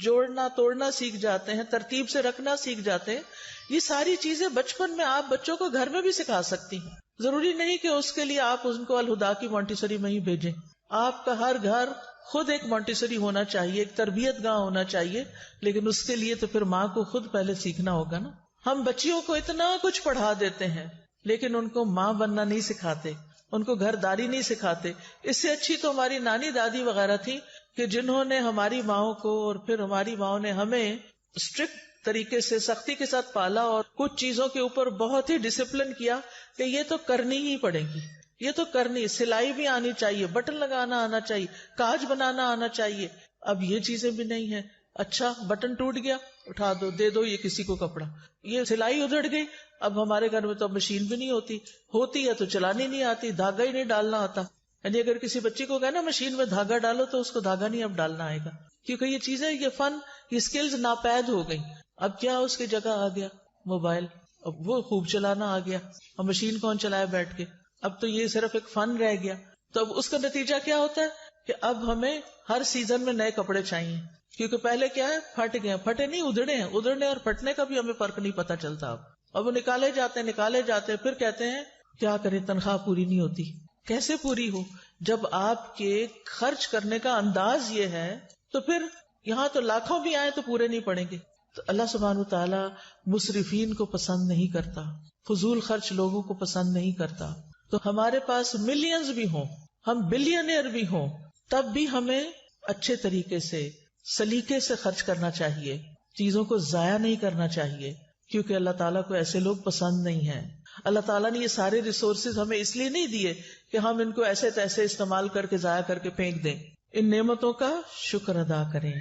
جوڑنا توڑنا سیکھ جاتے ہیں، ترتیب سے رکھنا سیکھ جاتے ہیں. یہ ساری چیزیں بچپن میں آپ بچوں کو گھر میں بھی سکھا سکتی ہیں. ضروری نہیں کہ اس کے لیے آپ ان کو الہدا کی مونٹیسری میں ہی بھیجیں. آپ کا ہر گھر خود ایک مونٹیسری ہونا چاہیے، ایک تربیت گاہ ہونا چاہیے، لیکن اس کے لیے تو پھر ماں کو خود پہلے سیکھنا ہوگا نا. ہم بچیوں کو اتنا کچھ پڑھا دیتے ہیں لیکن ان کو ماں بننا نہیں سکھاتے، ان کو گھر داری نہیں سکھاتے. اس سے اچھی تو ہماری نانی دادی وغیرہ تھی کہ جنہوں نے ہماری ماؤں کو، اور پھر ہماری ماؤں نے ہمیں اسٹرکٹ طریقے سے سختی کے ساتھ پالا، اور کچھ چیزوں کے اوپر بہت ہی ڈسپلن کیا کہ یہ تو کرنی ہی پڑے گی، یہ تو کرنی، سلائی بھی آنی چاہیے، بٹن لگانا آنا چاہیے، کاج بنانا آنا چاہیے. اب یہ چیزیں بھی نہیں ہیں. اچھا بٹن ٹوٹ گیا، اٹھا دو، دے دو یہ کسی کو کپڑا. یہ سلائی ادھڑ گئی، اب ہمارے گھر میں تو مشین بھی نہیں ہوتی ہے تو چلانی نہیں آتی، دھاگا ہی نہیں ڈالنا آتا. یعنی اگر کسی بچی کو کہنا مشین میں دھاگا ڈالو تو اس کو دھاگا نہیں اب ڈالنا آئے گا، کیونکہ یہ چیزیں، یہ فن، یہ سکلز ناپید ہو گئی. اب کیا اس کی جگہ آ گیا موبائل، اب وہ خوب چلانا آ گیا، اور مشین کون چلائے بیٹھ کے. اب تو یہ صرف ایک فن رہ گیا. تو اب اس کا نتیجہ کیا ہوتا ہے کہ اب ہمیں ہر سیزن میں نئے کپڑے چاہیے، کیونکہ پہلے کیا ہے، پھٹ گئے، پھٹے نہیں ادھڑے ہیں، ادھڑنے اور پھٹنے کا بھی ہمیں فرق نہیں پتا چلتا. اب وہ نکالے جاتے ہیں، پھر کہتے ہیں کیا کریں تنخواہ پوری نہیں ہوتی. کیسے پوری ہو جب آپ کے خرچ کرنے کا انداز یہ ہے؟ تو پھر یہاں تو لاکھوں بھی آئے تو پورے نہیں پڑیں گے. تو اللہ سبحانہ وتعالی مسرفین کو پسند نہیں کرتا، فضول خرچ لوگوں کو پسند نہیں کرتا. تو ہمارے پاس ملینز بھی ہوں، ہم بلینئر بھی ہوں، تب بھی ہمیں اچھے طریقے سے سلیقے سے خرچ کرنا چاہیے، چیزوں کو ضائع نہیں کرنا چاہیے، کیونکہ اللہ تعالیٰ کو ایسے لوگ پسند نہیں ہیں. اللہ تعالیٰ نے یہ سارے ریسورسز ہمیں اس لیے نہیں دیے کہ ہم ان کو ایسے تیسے استعمال کر کے ضائع کر کے پھینک دیں. ان نعمتوں کا شکر ادا کریں،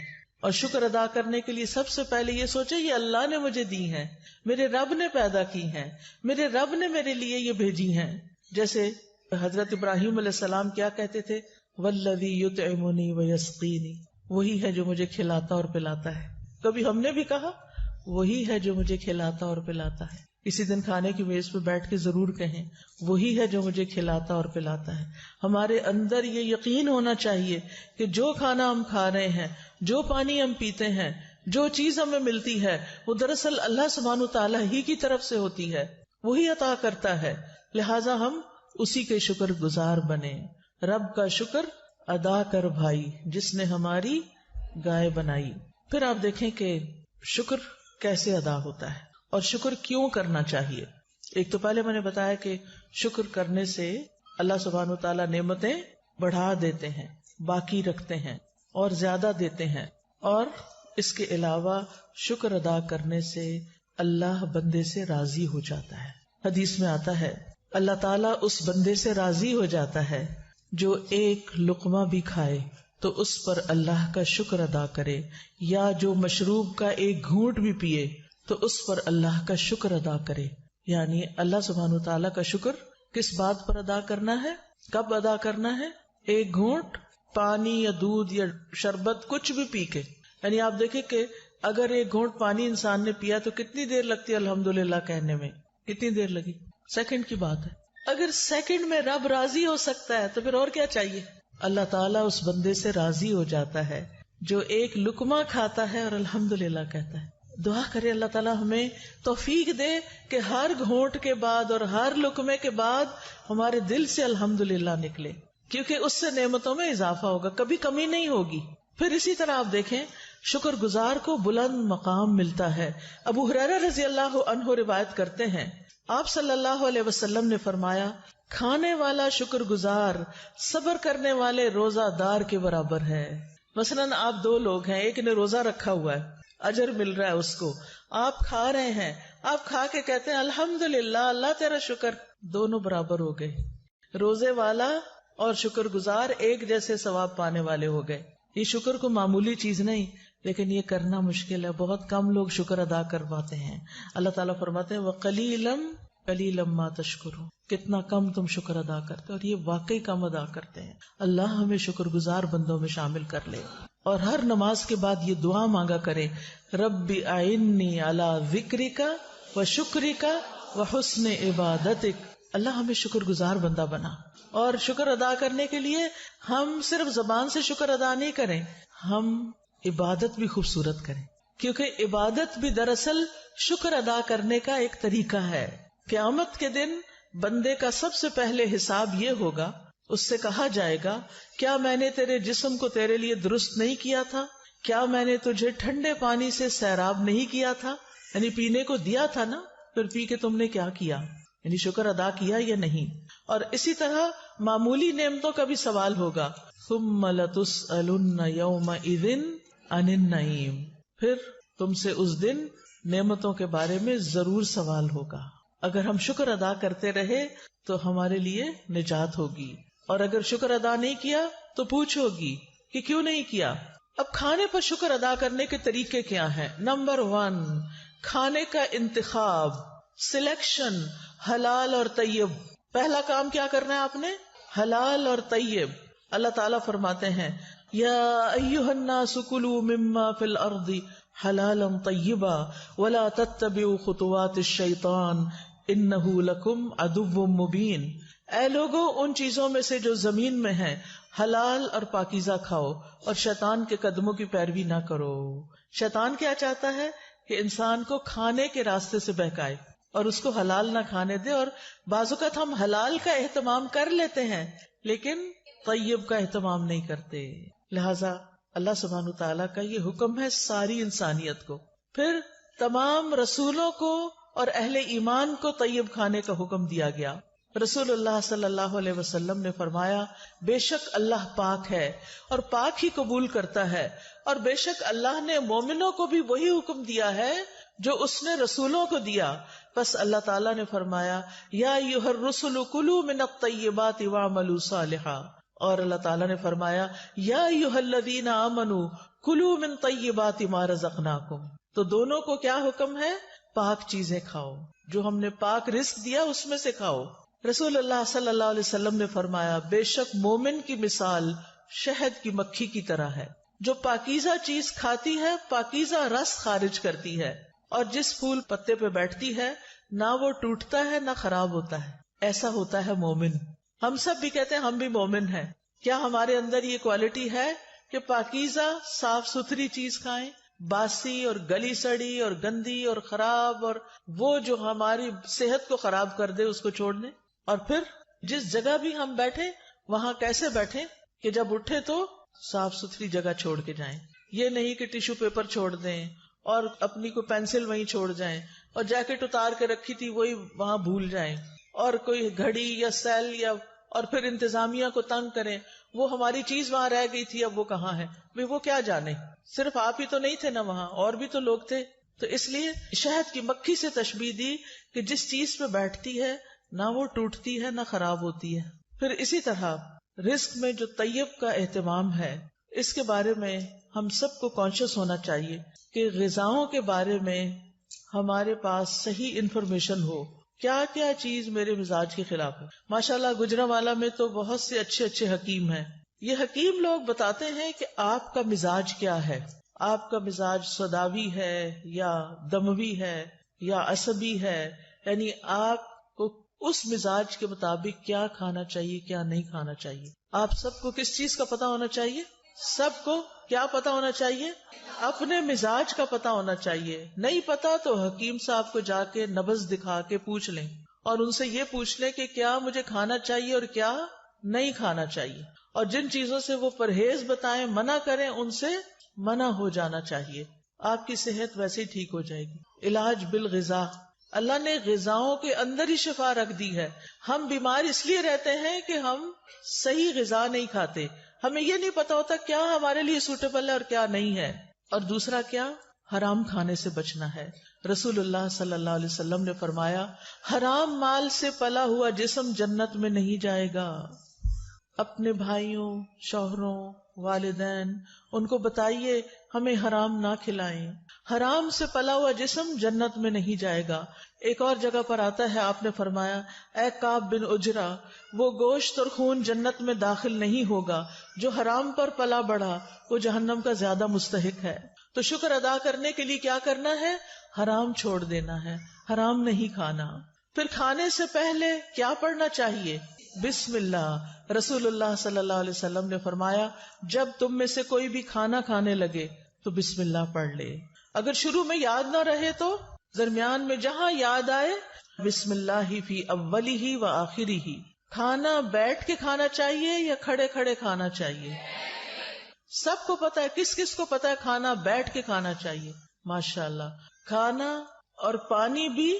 اور شکر ادا کرنے کے لیے سب سے پہلے یہ سوچیں یہ اللہ نے مجھے دی ہیں، میرے رب نے پیدا کی ہیں، میرے رب نے میرے لیے یہ بھیجی ہیں. جیسے حضرت ابراہیم علیہ السلام کیا کہتے تھے، والذی یطعمنی ویسقینی، وہی ہے جو مجھے کھلاتا اور پلاتا ہے. کبھی ہم نے بھی کہا وہی ہے جو مجھے کھلاتا اور پلاتا ہے. کسی دن کھانے کی میز پہ بیٹھ کے ضرور کہیں وہی ہے جو مجھے کھلاتا اور پلاتا ہے. ہمارے اندر یہ یقین ہونا چاہیے کہ جو کھانا ہم کھا رہے ہیں، جو پانی ہم پیتے ہیں، جو چیز ہمیں ملتی ہے، وہ دراصل اللہ سبحانہ تعالیٰ ہی کی طرف سے ہوتی ہے، وہی عطا کرتا ہے. لہٰذا ہم اسی کے شکر گزار بنے. رب کا شکر ادا کر بھائی جس نے ہماری گائے بنائی. پھر آپ دیکھیں کہ شکر کیسے ادا ہوتا ہے اور شکر کیوں کرنا چاہیے. ایک تو پہلے میں نے بتایا کہ شکر کرنے سے اللہ سبحانہ وتعالیٰ نعمتیں بڑھا دیتے ہیں، باقی رکھتے ہیں اور زیادہ دیتے ہیں. اور اس کے علاوہ شکر ادا کرنے سے اللہ بندے سے راضی ہو جاتا ہے. حدیث میں آتا ہے اللہ تعالیٰ اس بندے سے راضی ہو جاتا ہے جو ایک لقمہ بھی کھائے تو اس پر اللہ کا شکر ادا کرے، یا جو مشروب کا ایک گھونٹ بھی پیے تو اس پر اللہ کا شکر ادا کرے. یعنی اللہ سبحانہ تعالیٰ کا شکر کس بات پر ادا کرنا ہے، کب ادا کرنا ہے؟ ایک گھونٹ پانی یا دودھ یا شربت کچھ بھی پی کے. یعنی آپ دیکھیں کہ اگر ایک گھونٹ پانی انسان نے پیا تو کتنی دیر لگتی ہے الحمدللہ کہنے میں؟ کتنی دیر لگی؟ سیکنڈ کی بات ہے. اگر سیکنڈ میں رب راضی ہو سکتا ہے تو پھر اور کیا چاہیے. اللہ تعالیٰ اس بندے سے راضی ہو جاتا ہے جو ایک لقمہ کھاتا ہے اور الحمدللہ کہتا ہے. دعا کرے اللہ تعالیٰ ہمیں توفیق دے کہ ہر گھونٹ کے بعد اور ہر لقمے کے بعد ہمارے دل سے الحمدللہ نکلے، کیونکہ اس سے نعمتوں میں اضافہ ہوگا، کبھی کمی نہیں ہوگی. پھر اسی طرح آپ دیکھیں شکر گزار کو بلند مقام ملتا ہے. ابو ہریرہ رضی اللہ عنہ روایت کرتے ہیں آپ صلی اللہ علیہ وسلم نے فرمایا کھانے والا شکر گزار صبر کرنے والے روزہ دار کے برابر ہے. مثلاً آپ دو لوگ ہیں، ایک نے روزہ رکھا ہوا ہے، اجر مل رہا ہے اس کو، آپ کھا رہے ہیں، آپ کھا کے کہتے ہیں الحمدللہ اللہ تیرا شکر، دونوں برابر ہو گئے. روزے والا اور شکر گزار ایک جیسے ثواب پانے والے ہو گئے. یہ شکر کو معمولی چیز نہیں، لیکن یہ کرنا مشکل ہے، بہت کم لوگ شکر ادا کر پاتے ہیں. اللہ تعالیٰ فرماتے ہیں وَقَلِيلًا مَا تَشْكُرُونَ، کتنا کم تم شکر ادا کرتے، اور یہ واقعی کم ادا کرتے ہیں. اللہ ہمیں شکر گزار بندوں میں شامل کر لے. اور ہر نماز کے بعد یہ دعا مانگا کرے رب اعنی علی ذکرک وشکرک وحسن عبادتک. اللہ ہمیں شکر گزار بندہ بنا. اور شکر ادا کرنے کے لیے ہم صرف زبان سے شکر ادا نہیں کریں، ہم عبادت بھی خوبصورت کریں، کیونکہ عبادت بھی دراصل شکر ادا کرنے کا ایک طریقہ ہے. قیامت کے دن بندے کا سب سے پہلے حساب یہ ہوگا، اس سے کہا جائے گا کیا میں نے تیرے جسم کو تیرے لیے درست نہیں کیا تھا؟ کیا میں نے تجھے ٹھنڈے پانی سے سیراب نہیں کیا تھا؟ یعنی پینے کو دیا تھا نا، پھر پی کے تم نے کیا کیا؟ یعنی شکر ادا کیا یا نہیں. اور اسی طرح معمولی نعمتوں کا بھی سوال ہوگا. ثم لتسألن یومئذ عن النعیم، پھر تم سے اس دن نعمتوں کے بارے میں ضرور سوال ہوگا. اگر ہم شکر ادا کرتے رہے تو ہمارے لیے نجات ہوگی، اور اگر شکر ادا نہیں کیا تو پوچھ ہوگی کہ کیوں نہیں کیا. اب کھانے پر شکر ادا کرنے کے طریقے کیا ہیں؟ نمبر 1، کھانے کا انتخاب، سلیکشن حلال اور طیب. پہلا کام کیا کرنا ہے آپ نے؟ حلال اور طیب. اللہ تعالیٰ فرماتے ہیں یا ایھا الناس کلوا مما فی الارض حلالا طیبا ولا تتبعوا خطوات الشیطان انہ لکم عدو مبین. اے لوگو، ان چیزوں میں سے جو زمین میں ہیں حلال اور پاکیزہ کھاؤ اور شیطان کے قدموں کی پیروی نہ کرو. شیطان کیا چاہتا ہے کہ انسان کو کھانے کے راستے سے بہکائے اور اس کو حلال نہ کھانے دے. اور بعض اوقات ہم حلال کا اہتمام کر لیتے ہیں لیکن طیب کا اہتمام نہیں کرتے. لہذا اللہ سبحانہ تعالیٰ کا یہ حکم ہے ساری انسانیت کو پھر تمام رسولوں کو اور اہل ایمان کو طیب کھانے کا حکم دیا گیا. رسول اللہ صلی اللہ علیہ وسلم نے فرمایا بے شک اللہ پاک ہے اور پاک ہی قبول کرتا ہے، اور بے شک اللہ نے مومنوں کو بھی وہی حکم دیا ہے جو اس نے رسولوں کو دیا. بس اللہ تعالیٰ نے فرمایا یا ایھا الرسل کلوا من الطیبات واعملوا صالحا، اور اللہ تعالیٰ نے فرمایا یا ایھا الذین آمنوا کلوا من طیبات ما رزقناکم. تو دونوں کو کیا حکم ہے؟ پاک چیزیں کھاؤ، جو ہم نے پاک رزق دیا اس میں سے کھاؤ. رسول اللہ صلی اللہ علیہ وسلم نے فرمایا بے شک مومن کی مثال شہد کی مکھی کی طرح ہے، جو پاکیزہ چیز کھاتی ہے پاکیزہ رس خارج کرتی ہے، اور جس پھول پتے پہ بیٹھتی ہے نہ وہ ٹوٹتا ہے نہ خراب ہوتا ہے. ایسا ہوتا ہے مومن. ہم سب بھی کہتے ہیں ہم بھی مومن ہیں. کیا ہمارے اندر یہ کوالٹی ہے کہ پاکیزہ صاف ستھری چیز کھائیں؟ باسی اور گلی سڑی اور گندی اور خراب اور وہ جو ہماری صحت کو خراب کر دے اس کو چھوڑ دیں. اور پھر جس جگہ بھی ہم بیٹھے وہاں کیسے بیٹھیں کہ جب اٹھے تو صاف ستھری جگہ چھوڑ کے جائیں. یہ نہیں کہ ٹیشو پیپر چھوڑ دیں اور اپنی کوئی پینسل وہیں چھوڑ جائیں اور جیکٹ اتار کے رکھی تھی وہی وہاں بھول جائیں، اور کوئی گھڑی یا سیل یا اور پھر انتظامیہ کو تنگ کریں وہ ہماری چیز وہاں رہ گئی تھی اب وہ کہاں ہے. بھئی وہ کیا جانے، صرف آپ ہی تو نہیں تھے نا وہاں، اور بھی تو لوگ تھے. تو اس لیے شہد کی مکھی سے تشبیہ دی کہ جس چیز پہ بیٹھتی ہے نہ وہ ٹوٹتی ہے نہ خراب ہوتی ہے. پھر اسی طرح رزق میں جو طیب کا اہتمام ہے اس کے بارے میں ہم سب کو کانشیس ہونا چاہیے کہ غذاؤں کے بارے میں ہمارے پاس صحیح انفارمیشن ہو، کیا کیا چیز میرے مزاج کے خلاف ہے. ماشاءاللہ گجرانوالہ میں تو بہت سے اچھے اچھے حکیم ہیں. یہ حکیم لوگ بتاتے ہیں کہ آپ کا مزاج کیا ہے. آپ کا مزاج سوداوی ہے یا دموی ہے یا عصبی ہے، یعنی آپ کو اس مزاج کے مطابق کیا کھانا چاہیے کیا نہیں کھانا چاہیے. آپ سب کو کس چیز کا پتہ ہونا چاہیے؟ سب کو کیا پتہ ہونا چاہیے؟ اپنے مزاج کا پتہ ہونا چاہیے. نہیں پتا تو حکیم صاحب کو جا کے نبض دکھا کے پوچھ لیں اور ان سے یہ پوچھ لیں کہ کیا مجھے کھانا چاہیے اور کیا نہیں کھانا چاہیے، اور جن چیزوں سے وہ پرہیز بتائیں منع کریں ان سے منع ہو جانا چاہیے. آپ کی صحت ویسے ہی ٹھیک ہو جائے گی. علاج بالغذا، اللہ نے غذاؤں کے اندر ہی شفا رکھ دی ہے. ہم بیمار اس لیے رہتے ہیں کہ ہم صحیح غذا نہیں کھاتے. ہمیں یہ نہیں پتا ہوتا کیا ہمارے لیے سوٹیبل ہے اور کیا نہیں ہے. اور دوسرا کیا؟ حرام کھانے سے بچنا ہے. رسول اللہ صلی اللہ علیہ وسلم نے فرمایا حرام مال سے پلا ہوا جسم جنت میں نہیں جائے گا. اپنے بھائیوں، شوہروں، والدین ان کو بتائیے ہمیں حرام نہ کھلائیں. حرام سے پلا ہوا جسم جنت میں نہیں جائے گا. ایک اور جگہ پر آتا ہے آپ نے فرمایا اے کعب بن عجرہ، وہ گوشت اور خون جنت میں داخل نہیں ہوگا جو حرام پر پلا بڑھا، وہ جہنم کا زیادہ مستحق ہے. تو شکر ادا کرنے کے لیے کیا کرنا ہے؟ حرام چھوڑ دینا ہے، حرام نہیں کھانا. پھر کھانے سے پہلے کیا پڑھنا چاہیے؟ بسم اللہ. رسول اللہ صلی اللہ علیہ وسلم نے فرمایا جب تم میں سے کوئی بھی کھانا کھانے لگے تو بسم اللہ پڑھ لے. اگر شروع میں یاد نہ رہے تو درمیان میں جہاں یاد آئے بسم اللہ فی اولی و آخری. کھانا بیٹھ کے کھانا چاہیے یا کھڑے کھڑے کھانا چاہیے؟ سب کو پتا ہے. کس کس کو پتا ہے کھانا بیٹھ کے کھانا چاہیے؟ ماشاءاللہ. کھانا اور پانی بھی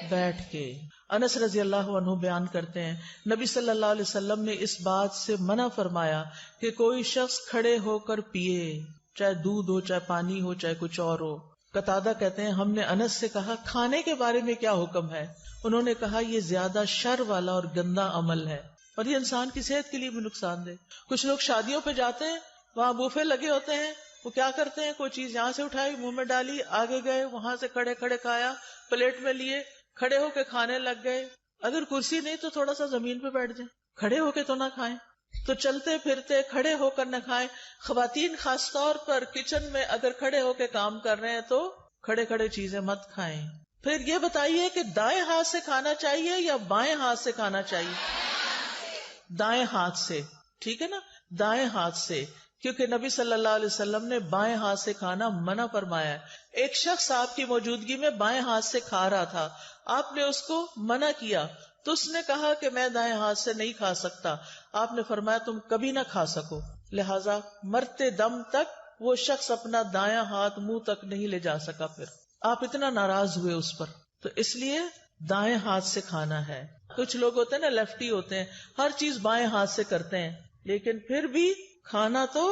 بیٹھ کے. انس رضی اللہ عنہ بیان کرتے ہیں نبی صلی اللہ علیہ وسلم نے اس بات سے منع فرمایا کہ کوئی شخص کھڑے ہو کر پیے، چاہے دودھ ہو، چاہے پانی ہو، چاہے کچھ اور ہو. قتادہ کہتے ہیں ہم نے انس سے کہا کھانے کے بارے میں کیا حکم ہے؟ انہوں نے کہا یہ زیادہ شر والا اور گندا عمل ہے اور یہ انسان کی صحت کے لیے بھی نقصان دہ. کچھ لوگ شادیوں پہ جاتے ہیں، وہاں بوفے لگے ہوتے ہیں، وہ کیا کرتے ہیں کوئی چیز یہاں سے اٹھائی منہ میں ڈالی، آگے گئے وہاں سے کھڑے کھڑے کھایا، پلیٹ میں لیے کھڑے ہو کے کھانے لگ گئے. اگر کرسی نہیں تو تھوڑا سا زمین پہ بیٹھ جائیں، کھڑے ہو کے تو نہ کھائیں. تو چلتے پھرتے کھڑے ہو کر نہ کھائیں. خواتین خاص طور پر کچن میں اگر کھڑے ہو کے کام کر رہے ہیں تو کھڑے کھڑے چیزیں مت کھائیں. پھر یہ بتائیے کہ دائیں ہاتھ سے کھانا چاہیے یا بائیں ہاتھ سے کھانا چاہیے؟ دائیں ہاتھ سے. ٹھیک ہے نا، دائیں ہاتھ سے، کیونکہ نبی صلی اللہ علیہ وسلم نے بائیں ہاتھ سے کھانا منع فرمایا ہے. ایک شخص آپ کی موجودگی میں بائیں ہاتھ سے کھا رہا تھا، آپ نے اس کو منع کیا تو اس نے کہا کہ میں دائیں ہاتھ سے نہیں کھا سکتا. آپ نے فرمایا تم کبھی نہ کھا سکو، لہذا مرتے دم تک وہ شخص اپنا دایاں ہاتھ منہ تک نہیں لے جا سکا. پھر آپ اتنا ناراض ہوئے اس پر. تو اس لیے دائیں ہاتھ سے کھانا ہے. کچھ لوگ ہوتے ہیں نا لیفٹی ہوتے ہیں, ہر چیز بائیں ہاتھ سے کرتے ہیں, لیکن پھر بھی کھانا تو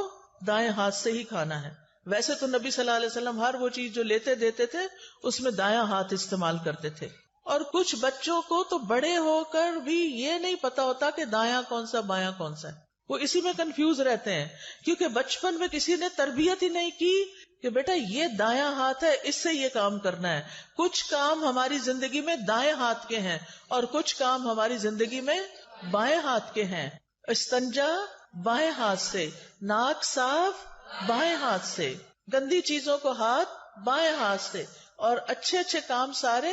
دائیں ہاتھ سے ہی کھانا ہے. ویسے تو نبی صلی اللہ علیہ وسلم ہر وہ چیز جو لیتے دیتے تھے اس میں دایاں ہاتھ استعمال کرتے تھے. اور کچھ بچوں کو تو بڑے ہو کر بھی یہ نہیں پتا ہوتا کہ دایاں کون سا بایاں کون سا ہے. وہ اسی میں کنفیوز رہتے ہیں, کیونکہ بچپن میں کسی نے تربیت ہی نہیں کی کہ بیٹا یہ دایاں ہاتھ ہے, اس سے یہ کام کرنا ہے. کچھ کام ہماری زندگی میں دائیں ہاتھ کے ہیں اور کچھ کام ہماری زندگی میں بائیں ہاتھ کے ہیں. استنجا بائیں ہاتھ سے, ناک صاف بائیں ہاتھ سے, گندی چیزوں کو ہاتھ بائیں ہاتھ سے, اور اچھے اچھے کام سارے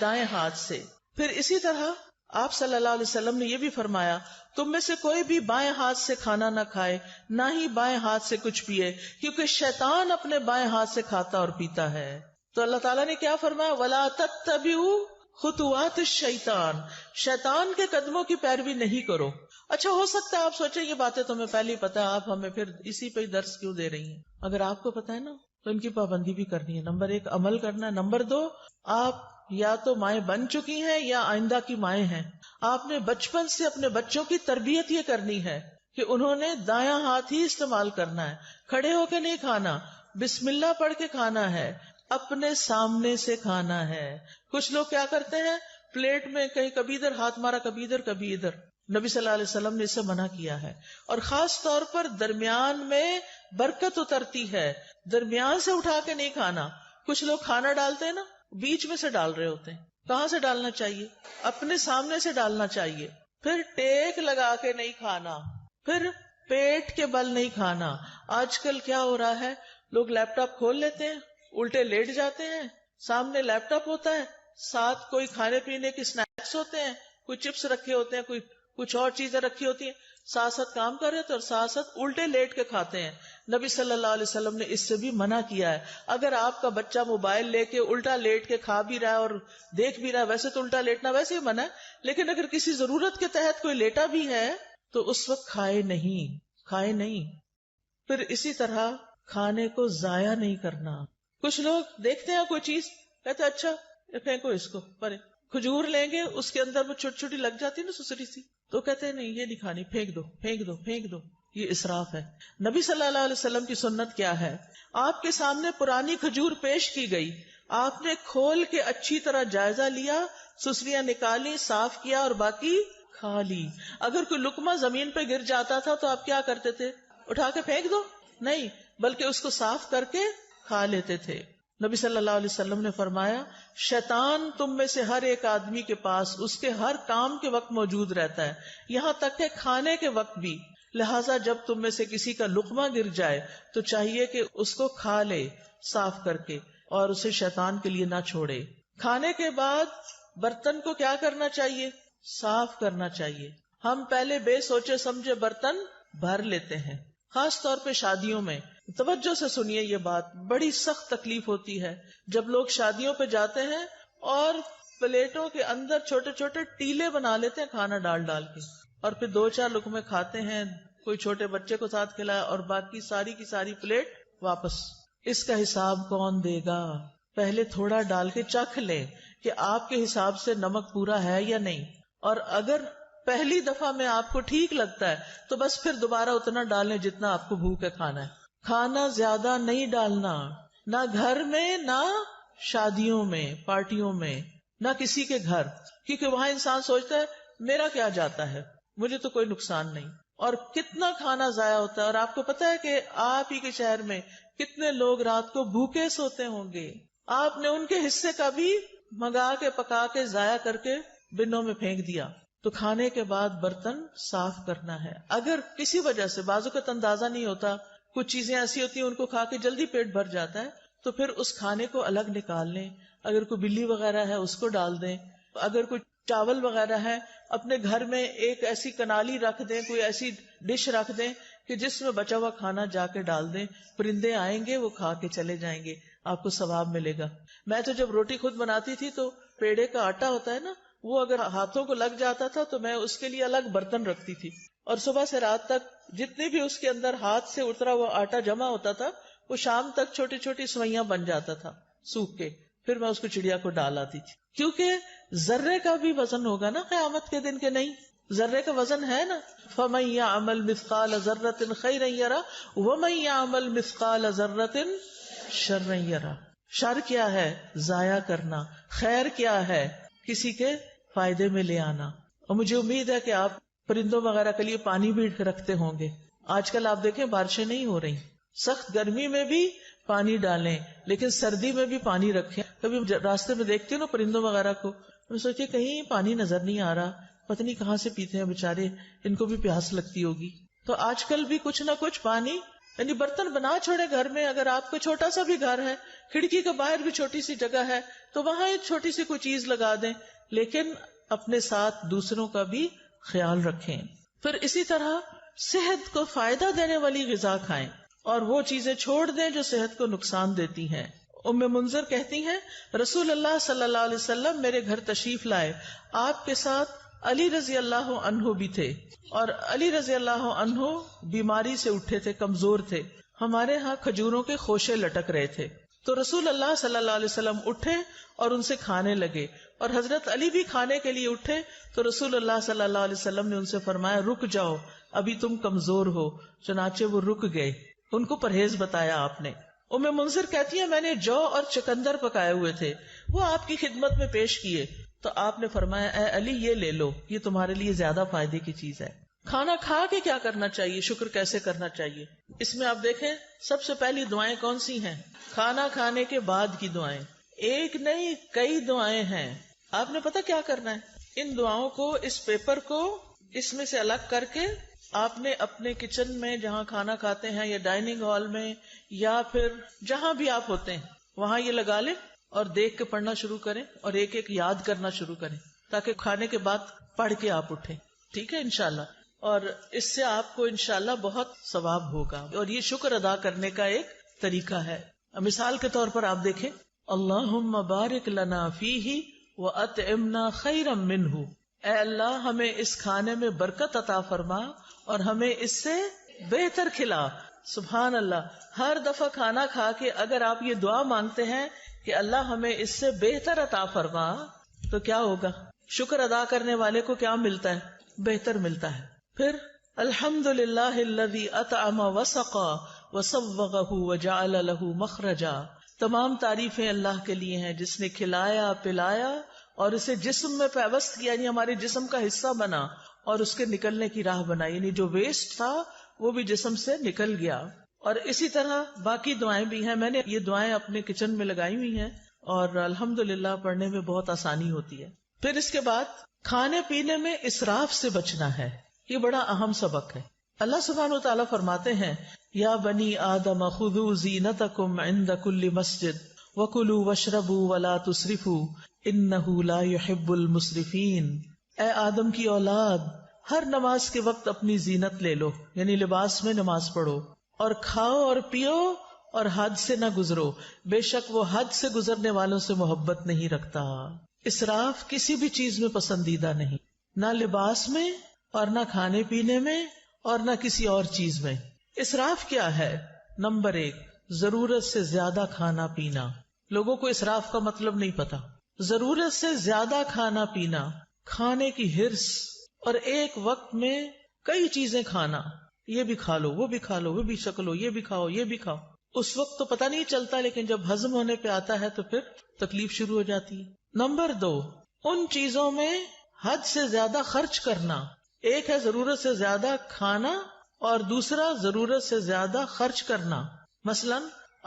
دائیں ہاتھ سے. پھر اسی طرح آپ صلی اللہ علیہ وسلم نے یہ بھی فرمایا, تم میں سے کوئی بھی بائیں ہاتھ سے کھانا نہ کھائے, نہ ہی بائیں ہاتھ سے کچھ پیے, کیونکہ شیطان اپنے بائیں ہاتھ سے کھاتا اور پیتا ہے. تو اللہ تعالیٰ نے کیا فرمایا, وَلَا تَتَّبِعُوا خُطُوَاتِ الشَّيْطَانِ, شیطان کے قدموں کی پیروی نہیں کرو. اچھا, ہو سکتا ہے آپ سوچیں یہ باتیں تمہیں پہلے ہی پتا ہے, آپ ہمیں پھر اسی پہ درس کیوں دے رہی ہیں؟ اگر آپ کو پتا ہے نا تو ان کی پابندی بھی کرنی ہے. نمبر 1 عمل کرنا ہے. نمبر 2 آپ یا تو مائیں بن چکی ہیں یا آئندہ کی مائیں ہیں. آپ نے بچپن سے اپنے بچوں کی تربیت یہ کرنی ہے کہ انہوں نے دایاں ہاتھ ہی استعمال کرنا ہے. کھڑے ہو کے نہیں کھانا, بسم اللہ پڑھ کے کھانا ہے, اپنے سامنے سے کھانا ہے. کچھ لوگ کیا کرتے ہیں, پلیٹ میں کہیں کبھی ادھر ہاتھ مارا, کبھی ادھر کبھی ادھر. نبی صلی اللہ علیہ وسلم نے اسے منع کیا ہے. اور خاص طور پر درمیان میں برکت اترتی ہے, درمیان سے اٹھا کے نہیں کھانا. کچھ لوگ کھانا ڈالتے ہیں نا, بیچ میں سے ڈال رہے ہوتے ہیں. کہاں سے ڈالنا چاہیے؟ اپنے سامنے سے ڈالنا چاہیے. پھر ٹیک لگا کے نہیں کھانا, پھر پیٹ کے بل نہیں کھانا. آج کل کیا ہو رہا ہے, لوگ لیپ ٹاپ کھول لیتے ہیں, الٹے لیٹ جاتے ہیں, سامنے لیپ ٹاپ ہوتا ہے, ساتھ کوئی کھانے پینے کے سنیکس ہوتے ہیں, کوئی چپس رکھے ہوتے ہیں, کوئی کچھ اور چیزیں رکھی ہوتی ہیں, ساتھ ساتھ کام کر رہے تھے اور ساتھ ساتھ الٹے لیٹ کے کھاتے ہیں. نبی صلی اللہ علیہ وسلم نے اس سے بھی منع کیا ہے. اگر آپ کا بچہ موبائل لے کے الٹا لیٹ کے کھا بھی رہا ہے اور دیکھ بھی رہا ہے, ویسے تو الٹا لیٹنا ویسے ہی منع ہے, لیکن اگر کسی ضرورت کے تحت کوئی لیٹا بھی ہے تو اس وقت کھائے نہیں. پھر اسی طرح کھانے کو ضائع نہیں کرنا. کچھ لوگ دیکھتے ہیں کوئی چیز, کہتے ہیں اچھا پھینکو اس کو پرے. کھجور لیں گے, اس کے اندر وہ چھوٹی چھوٹی لگ جاتی نا سسری سی, تو کہتے ہیں نہیں یہ نہیں کھانی, پھینک دو. یہ اسراف ہے. نبی صلی اللہ علیہ وسلم کی سنت کیا ہے, آپ کے سامنے پرانی کھجور پیش کی گئی, آپ نے کھول کے اچھی طرح جائزہ لیا, سسریاں نکالی, صاف کیا اور باقی کھا لی. اگر کوئی لقمہ زمین پہ گر جاتا تھا تو آپ کیا کرتے تھے, اٹھا کے پھینک دو؟ نہیں, بلکہ اس کو صاف کر کے کھا لیتے تھے. نبی صلی اللہ علیہ وسلم نے فرمایا, شیطان تم میں سے ہر ایک آدمی کے پاس اس کے ہر کام کے وقت موجود رہتا ہے, یہاں تک کہ کھانے کے وقت بھی. لہٰذا جب تم میں سے کسی کا لقمہ گر جائے تو چاہیے کہ اس کو کھا لے صاف کر کے, اور اسے شیطان کے لیے نہ چھوڑے. کھانے کے بعد برتن کو کیا کرنا چاہیے, صاف کرنا چاہیے. ہم پہلے بے سوچے سمجھے برتن بھر لیتے ہیں, خاص طور پہ شادیوں میں. توجہ سے سنیے یہ بات, بڑی سخت تکلیف ہوتی ہے جب لوگ شادیوں پہ جاتے ہیں اور پلیٹوں کے اندر چھوٹے چھوٹے ٹیلے بنا لیتے ہیں کھانا ڈال ڈال کے, اور پھر 2-4 لقمے کھاتے ہیں, کوئی چھوٹے بچے کو ساتھ کھلایا, اور باقی ساری کی ساری پلیٹ واپس. اس کا حساب کون دے گا؟ پہلے تھوڑا ڈال کے چکھ لیں کہ آپ کے حساب سے نمک پورا ہے یا نہیں, اور اگر پہلی دفعہ میں آپ کو ٹھیک لگتا ہے تو بس پھر دوبارہ اتنا ڈالیں جتنا آپ کو بھوک ہے کھانا ہے. کھانا زیادہ نہیں ڈالنا, نہ گھر میں, نہ شادیوں میں, پارٹیوں میں, نہ کسی کے گھر, کیونکہ وہاں انسان سوچتا ہے میرا کیا جاتا ہے, مجھے تو کوئی نقصان نہیں. اور کتنا کھانا ضائع ہوتا ہے. اور آپ کو پتا ہے کہ آپ ہی کے شہر میں کتنے لوگ رات کو بھوکے سوتے ہوں گے, آپ نے ان کے حصے کا بھی منگا کے پکا کے ضائع کر کے بنوں میں پھینک دیا. تو کھانے کے بعد برتن صاف کرنا ہے. اگر کسی وجہ سے بازو کا اندازہ نہیں ہوتا, کچھ چیزیں ایسی ہوتی ہیں ان کو کھا کے جلدی پیٹ بھر جاتا ہے, تو پھر اس کھانے کو الگ نکال لیں. اگر کوئی بلی وغیرہ ہے اس کو ڈال دیں, اگر کوئی چاول وغیرہ ہے اپنے گھر میں ایک ایسی کنالی رکھ دیں, کوئی ایسی ڈش رکھ دیں کہ جس میں بچا ہوا کھانا جا کے ڈال دیں. پرندے آئیں گے, وہ کھا کے چلے جائیں گے, آپ کو ثواب ملے گا. میں تو جب روٹی خود بناتی تھی تو پیڑے کا آٹا ہوتا ہے نا, وہ اگر ہاتھوں کو لگ جاتا تھا تو میں اس کے لیے الگ برتن رکھتی تھی, اور صبح سے رات تک جتنی بھی اس کے اندر ہاتھ سے اترا ہوا آٹا جمع ہوتا تھا وہ شام تک چھوٹی چھوٹی سوئیاں بن جاتا تھا سوکھ کے، پھر میں اس کو چڑیا کو ڈال آتی تھی، کیونکہ ذرے کا بھی وزن ہوگا نا قیامت کے دن، کے نہیں ذرے کا وزن ہے نا. فَمَن يَعْمَلْ مِثْقَالَ ذَرَّةٍ خَيْرًا يَرَهُ وَمَن يَعْمَلْ مِثْقَالَ ذَرَّةٍ شَرًّا يَرَهُ. شر کیا ہے؟ ضائع کرنا. خیر کیا ہے؟ کسی کے فائدے میں لے آنا. اور مجھے امید ہے کہ آپ پرندوں وغیرہ کے لیے پانی بھی رکھتے ہوں گے. آج کل آپ دیکھیں بارشیں نہیں ہو رہی، سخت گرمی میں بھی پانی ڈالیں، لیکن سردی میں بھی پانی رکھیں. کبھی راستے میں دیکھتی ہوں نا پرندوں وغیرہ کو، میں سوچتی کہیں پانی نظر نہیں آ رہا، پتہ نہیں کہاں سے پیتے ہیں بےچارے، ان کو بھی پیاس لگتی ہوگی. تو آج کل بھی کچھ نہ کچھ پانی، یعنی برتن بنا چھوڑے گھر میں. اگر آپ کو چھوٹا سا بھی گھر ہے، کھڑکی کے باہر بھی چھوٹی سی جگہ ہے، تو وہاں ایک چھوٹی سی کوئی چیز لگا دیں، لیکن اپنے ساتھ دوسروں کا بھی خیال رکھیں. پھر اسی طرح صحت کو فائدہ دینے والی غذا کھائیں اور وہ چیزیں چھوڑ دیں جو صحت کو نقصان دیتی ہیں. ام منذر کہتی ہیں رسول اللہ صلی اللہ علیہ وسلم میرے گھر تشریف لائے، آپ کے ساتھ علی رضی اللہ عنہ بھی تھے، اور علی رضی اللہ عنہ بیماری سے اٹھے تھے، کمزور تھے. ہمارے ہاں کھجوروں کے خوشے لٹک رہے تھے، تو رسول اللہ صلی اللہ علیہ وسلم اٹھے اور ان سے کھانے لگے، اور حضرت علی بھی کھانے کے لیے اٹھے تو رسول اللہ صلی اللہ علیہ وسلم نے ان سے فرمایا رک جاؤ، ابھی تم کمزور ہو. چنانچہ وہ رک گئے، ان کو پرہیز بتایا آپ نے. ام منذر کہتی ہے میں نے جو اور چکندر پکائے ہوئے تھے وہ آپ کی خدمت میں پیش کیے تو آپ نے فرمایا اے علی یہ لے لو، یہ تمہارے لیے زیادہ فائدے کی چیز ہے. کھانا کھا کے کیا کرنا چاہیے، شکر کیسے کرنا چاہیے؟ اس میں آپ دیکھیں سب سے پہلی دعائیں کون سی ہیں؟ کھانا کھانے کے بعد کی دعائیں. ایک نہیں کئی دعائیں ہیں. آپ نے پتا کیا کرنا ہے؟ ان دعاؤں کو، اس پیپر کو اس میں سے الگ کر کے آپ نے اپنے کچن میں جہاں کھانا کھاتے ہیں یا ڈائننگ ہال میں یا پھر جہاں بھی آپ ہوتے ہیں وہاں یہ لگا لیں اور دیکھ کے پڑھنا شروع کریں اور ایک ایک یاد کرنا شروع کریں تاکہ کھانے کے بعد پڑھ کے آپ اٹھیں. ٹھیک ہے انشاءاللہ. اور اس سے آپ کو انشاءاللہ بہت ثواب ہوگا اور یہ شکر ادا کرنے کا ایک طریقہ ہے. مثال کے طور پر آپ دیکھیں اللہم بارک لنا فیہ وَأَطْعِمْنَا خَيْرًا مِّنْهُ. اے اللہ ہمیں اس کھانے میں برکت عطا فرما اور ہمیں اس سے بہتر کھلا. سبحان اللہ. ہر دفعہ کھانا کھا کے اگر آپ یہ دعا مانگتے ہیں کہ اللہ ہمیں اس سے بہتر عطا فرما تو کیا ہوگا؟ شکر ادا کرنے والے کو کیا ملتا ہے؟ بہتر ملتا ہے. پھر الحمدللہ الذی اطعم وسقا وصوغہ وجعل لہ مخرجا. تمام تعریفیں اللہ کے لیے ہیں جس نے کھلایا پلایا اور اسے جسم میں پیوست کیا، یعنی ہمارے جسم کا حصہ بنا اور اس کے نکلنے کی راہ بنائی، یعنی جو ویسٹ تھا وہ بھی جسم سے نکل گیا. اور اسی طرح باقی دعائیں بھی ہیں. میں نے یہ دعائیں اپنے کچن میں لگائی ہوئی ہیں اور الحمدللہ پڑھنے میں بہت آسانی ہوتی ہے. پھر اس کے بعد کھانے پینے میں اسراف سے بچنا ہے. یہ بڑا اہم سبق ہے. اللہ سبحانہ وتعالیٰ فرماتے ہیں یا بنی آدم خذوا زینتکم عند کل مسجد وکلوا واشربوا ولا تسرفوا انہ لا يحب المسرفین. اے آدم کی اولاد، ہر نماز کے وقت اپنی زینت لے لو، یعنی لباس میں نماز پڑھو، اور کھاؤ اور پیو اور حد سے نہ گزرو، بے شک وہ حد سے گزرنے والوں سے محبت نہیں رکھتا. اسراف کسی بھی چیز میں پسندیدہ نہیں، نہ لباس میں اور نہ کھانے پینے میں اور نہ کسی اور چیز میں. اسراف کیا ہے؟ نمبر 1 ضرورت سے زیادہ کھانا پینا. لوگوں کو اسراف کا مطلب نہیں پتا. ضرورت سے زیادہ کھانا پینا، کھانے کی ہرس، اور ایک وقت میں کئی چیزیں کھانا، یہ بھی کھا لو وہ بھی کھا لو وہ بھی شکل لو، یہ بھی کھاؤ یہ بھی کھاؤ. اس وقت تو پتہ نہیں چلتا لیکن جب ہضم ہونے پہ آتا ہے تو پھر تکلیف شروع ہو جاتی ہے. نمبر 2 ان چیزوں میں حد سے زیادہ خرچ کرنا. ایک ہے ضرورت سے زیادہ کھانا اور دوسرا ضرورت سے زیادہ خرچ کرنا. مثلا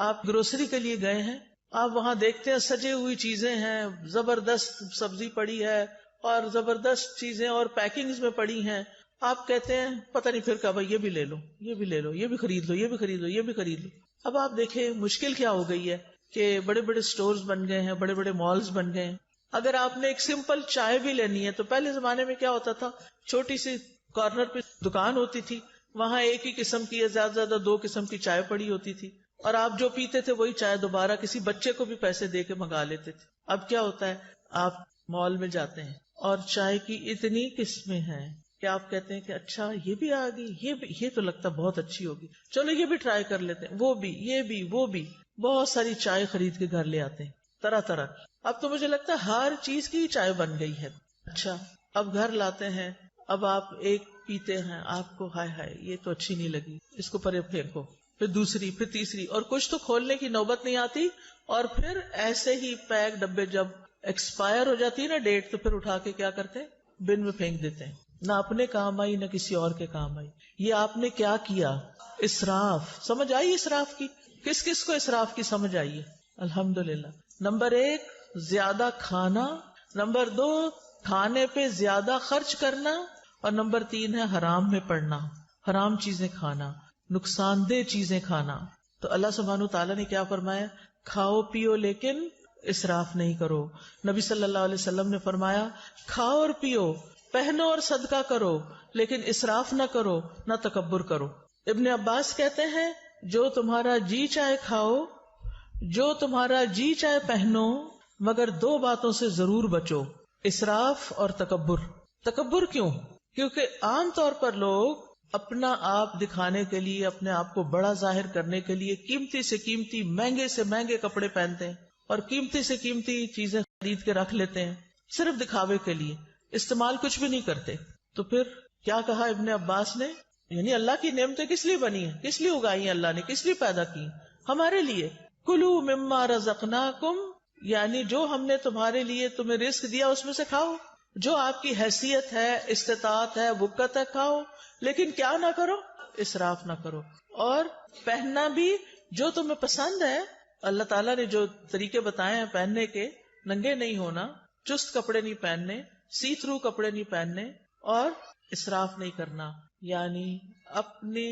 آپ گروسری کے لیے گئے ہیں، آپ وہاں دیکھتے ہیں سجے ہوئی چیزیں ہیں، زبردست سبزی پڑی ہے اور زبردست چیزیں اور پیکنگز میں پڑی ہیں. آپ کہتے ہیں پتہ نہیں پھر کب یہ بھی لے لو یہ بھی لے لو یہ بھی خرید لو یہ بھی خرید لو یہ بھی خرید لو. اب آپ دیکھیں مشکل کیا ہو گئی ہے کہ بڑے بڑے سٹورز بن گئے ہیں، بڑے بڑے مالز بن گئے ہیں. اگر آپ نے ایک سمپل چائے بھی لینی ہے تو پہلے زمانے میں کیا ہوتا تھا، چھوٹی سی کارنر پہ دکان ہوتی تھی، وہاں ایک ہی قسم کی یا زیادہ سے زیادہ 2 قسم کی چائے پڑی ہوتی تھی اور آپ جو پیتے تھے وہی چائے دوبارہ کسی بچے کو بھی پیسے دے کے منگا لیتے تھے. اب کیا ہوتا ہے، آپ مال میں جاتے ہیں اور چائے کی اتنی قسمیں ہیں کہ آپ کہتے ہیں کہ اچھا یہ بھی آ گئی، یہ تو لگتا بہت اچھی ہوگی، چلو یہ بھی ٹرائی کر لیتے ہیں، وہ بھی، یہ بھی، وہ بھی. بہت ساری چائے خرید کے گھر لے آتے ہیں طرح طرح کی. اب تو مجھے لگتا ہے ہر چیز کی چائے بن گئی ہے. اچھا اب گھر لاتے ہیں، اب آپ ایک پیتے ہیں، آپ کو ہائے ہائے یہ تو اچھی نہیں لگی، اس کو پرے پھینکو، پھر دوسری، پھر تیسری، اور کچھ تو کھولنے کی نوبت نہیں آتی. اور پھر ایسے ہی پیک ڈبے جب ایکسپائر ہو جاتی ہے نا ڈیٹ، تو پھر اٹھا کے کیا کرتے ہیں، بن میں پھینک دیتے ہیں. نہ اپنے کام آئی نہ کسی اور کے کام آئی. یہ آپ نے کیا کیا؟ اسراف. سمجھ آئی اسراف کی؟ کس کس کو اسراف کی سمجھ آئی ہے؟ الحمدللہ. نمبر 1 زیادہ کھانا، نمبر 2 کھانے پہ زیادہ خرچ کرنا، اور نمبر 3 ہے حرام میں پڑنا، حرام چیزیں کھانا، نقصان دہ چیزیں کھانا. تو اللہ سبحانہ تعالیٰ نے کیا فرمایا؟ کھاؤ پیو لیکن اسراف نہیں کرو. نبی صلی اللہ علیہ وسلم نے فرمایا کھاؤ اور پیو، پہنو اور صدقہ کرو، لیکن اسراف نہ کرو، نہ تکبر کرو. ابن عباس کہتے ہیں جو تمہارا جی چاہے کھاؤ، جو تمہارا جی چاہے پہنو، مگر 2 باتوں سے ضرور بچو، اسراف اور تکبر. تکبر کیوں؟ کیونکہ عام طور پر لوگ اپنا آپ دکھانے کے لیے، اپنے آپ کو بڑا ظاہر کرنے کے لیے قیمتی سے قیمتی، مہنگے سے مہنگے کپڑے پہنتے ہیں اور قیمتی سے قیمتی چیزیں خرید کے رکھ لیتے ہیں صرف دکھاوے کے لیے، استعمال کچھ بھی نہیں کرتے. تو پھر کیا کہا ابن عباس نے؟ یعنی اللہ کی نعمتیں کس لیے بنی ہیں، کس لیے اگائی ہیں اللہ نے، کس لیے پیدا کی؟ ہمارے لیے. کلو مما رزقناکم، یعنی جو ہم نے تمہارے لیے تمہیں رزق دیا اس میں سے کھاؤ، جو آپ کی حیثیت ہے، استطاعت ہے، وقت ہے، کھاؤ، لیکن کیا نہ کرو، اسراف نہ کرو. اور پہننا بھی جو تمہیں پسند ہے. اللہ تعالیٰ نے جو طریقے بتائے ہیں پہننے کے، ننگے نہیں ہونا، چست کپڑے نہیں پہننے، سی تھرو کپڑے نہیں پہننے، اور اسراف نہیں کرنا، یعنی اپنی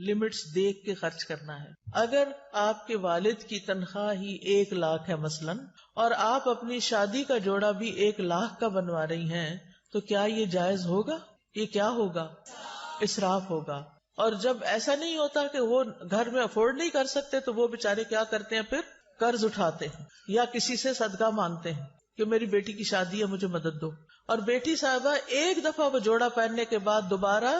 لمٹس دیکھ کے خرچ کرنا ہے. اگر آپ کے والد کی تنخواہ ہی 1 لاکھ ہے مثلاً، اور آپ اپنی شادی کا جوڑا بھی 1 لاکھ کا بنوا رہی ہیں، تو کیا یہ جائز ہوگا؟ یہ کیا ہوگا؟ اسراف ہوگا. اور جب ایسا نہیں ہوتا کہ وہ گھر میں افورڈ نہیں کر سکتے، تو وہ بےچارے کیا کرتے ہیں، پھر قرض اٹھاتے ہیں یا کسی سے صدقہ مانگتے ہیں کہ میری بیٹی کی شادی ہے، مجھے مدد دو. اور بیٹی صاحبہ ایک دفعہ وہ جوڑا پہننے کے بعد دوبارہ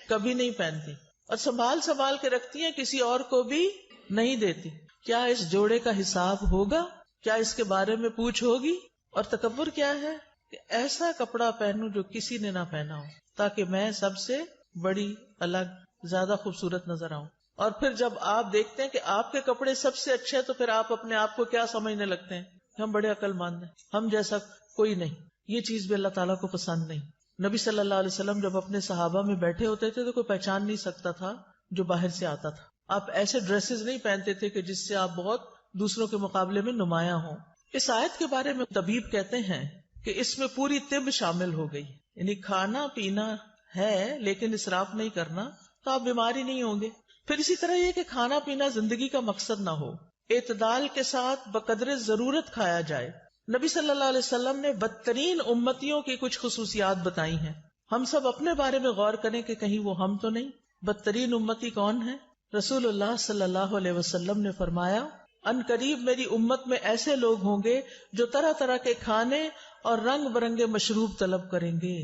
کبھی نہیں پہنتی، اور سنبھال کے رکھتی ہیں، کسی اور کو بھی نہیں دیتی. کیا اس جوڑے کا حساب ہوگا؟ کیا اس کے بارے میں پوچھ ہوگی؟ اور تکبر کیا ہے کہ ایسا کپڑا پہنوں جو کسی نے نہ پہنا ہو، تاکہ میں سب سے بڑی، الگ، زیادہ خوبصورت نظر آؤں. اور پھر جب آپ دیکھتے ہیں کہ آپ کے کپڑے سب سے اچھے، تو پھر آپ اپنے آپ کو کیا سمجھنے لگتے ہیں؟ ہم بڑے عقل مند ہیں، ہم جیسا کوئی نہیں. یہ چیز بھی اللہ تعالیٰ کو پسند نہیں. نبی صلی اللہ علیہ وسلم جب اپنے صحابہ میں بیٹھے ہوتے تھے تو کوئی پہچان نہیں سکتا تھا جو باہر سے آتا تھا. آپ ایسے ڈریسز نہیں پہنتے تھے کہ جس سے آپ بہت دوسروں کے مقابلے میں نمایاں ہوں. اس آیت کے بارے میں طبیب کہتے ہیں کہ اس میں پوری طب شامل ہو گئی، یعنی کھانا پینا ہے لیکن اسراف نہیں کرنا تو آپ بیمار ہی نہیں ہوں گے. پھر اسی طرح یہ کہ کھانا پینا زندگی کا مقصد نہ ہو، اعتدال کے ساتھ بقدر ضرورت کھایا جائے. نبی صلی اللہ علیہ وسلم نے بدترین امتیوں کی کچھ خصوصیات بتائی ہیں. ہم سب اپنے بارے میں غور کریں کہ کہیں وہ ہم تو نہیں. بدترین امتی کون ہے؟ رسول اللہ صلی اللہ علیہ وسلم نے فرمایا ان قریب میری امت میں ایسے لوگ ہوں گے جو طرح طرح کے کھانے اور رنگ برنگے مشروب طلب کریں گے.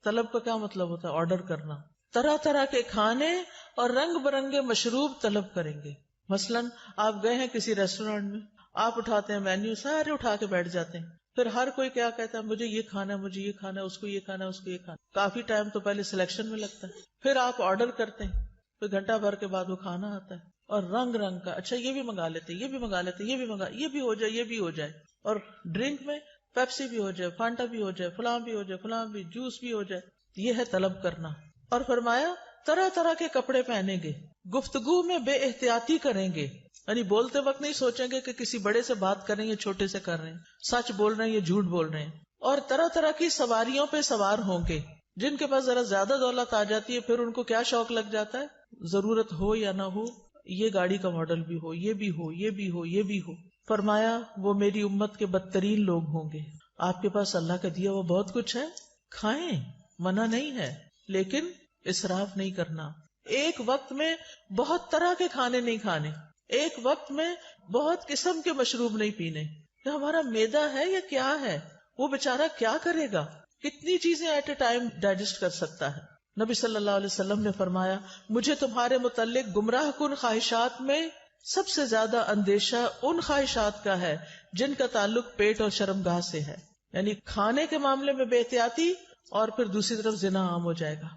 طلب کا کیا مطلب ہوتا ہے؟ آرڈر کرنا. طرح طرح کے کھانے اور رنگ برنگے مشروب طلب کریں گے. مثلاً آپ گئے ہیں کسی ریسٹورینٹ میں، آپ اٹھاتے ہیں مینیو، سارے اٹھا کے بیٹھ جاتے ہیں. پھر ہر کوئی کیا کہتا ہے، مجھے یہ کھانا ہے، مجھے یہ کھانا ہے، اس کو یہ کھانا ہے، اس کو یہ کھانا. کافی ٹائم تو پہلے سلیکشن میں لگتا ہے، پھر آپ آرڈر کرتے ہیں، پھر گھنٹہ بھر کے بعد وہ کھانا آتا ہے. اور رنگ رنگ کا، اچھا یہ بھی منگا لیتے، یہ بھی منگا لیتے، یہ بھی منگا، یہ بھی ہو جائے، یہ بھی ہو جائے. اور ڈرنک میں پیپسی بھی ہو جائے، فانٹا بھی ہو جائے، فلاں بھی ہو جائے، فلاں بھی، جوس بھی ہو جائے. یہ ہے طلب کرنا. اور فرمایا طرح طرح کے کپڑے پہنیں گے، گفتگو میں بے احتیاطی کریں گے، یعنی بولتے وقت نہیں سوچیں گے کہ کسی بڑے سے بات کر رہے ہیں یا چھوٹے سے کر رہے ہیں، سچ بول رہے ہیں یا جھوٹ بول رہے ہیں. اور طرح طرح کی سواریوں پہ سوار ہوں گے. جن کے پاس ذرا زیادہ دولت آ جاتی ہے، پھر ان کو کیا شوق لگ جاتا ہے، ضرورت ہو یا نہ ہو، یہ گاڑی کا ماڈل بھی ہو، یہ بھی ہو، یہ بھی ہو، یہ بھی ہو. فرمایا وہ میری امت کے بدترین لوگ ہوں گے. آپ کے پاس اللہ کا دیا وہ بہت کچھ ہے، کھائیں، منع نہیں ہے، لیکن اسراف نہیں کرنا. ایک وقت میں بہت طرح کے کھانے نہیں کھانے، ایک وقت میں بہت قسم کے مشروب نہیں پینے. کہ ہمارا معدہ ہے یا کیا ہے، وہ بیچارہ کیا کرے گا. کتنی چیزیں ایٹ اے ٹائم ڈائجسٹ کر سکتا ہے. نبی صلی اللہ علیہ وسلم نے فرمایا مجھے تمہارے متعلق گمراہ کن خواہشات میں سب سے زیادہ اندیشہ ان خواہشات کا ہے جن کا تعلق پیٹ اور شرمگاہ سے ہے. یعنی کھانے کے معاملے میں بے احتیاطی اور پھر دوسری طرف زنا عام ہو جائے گا.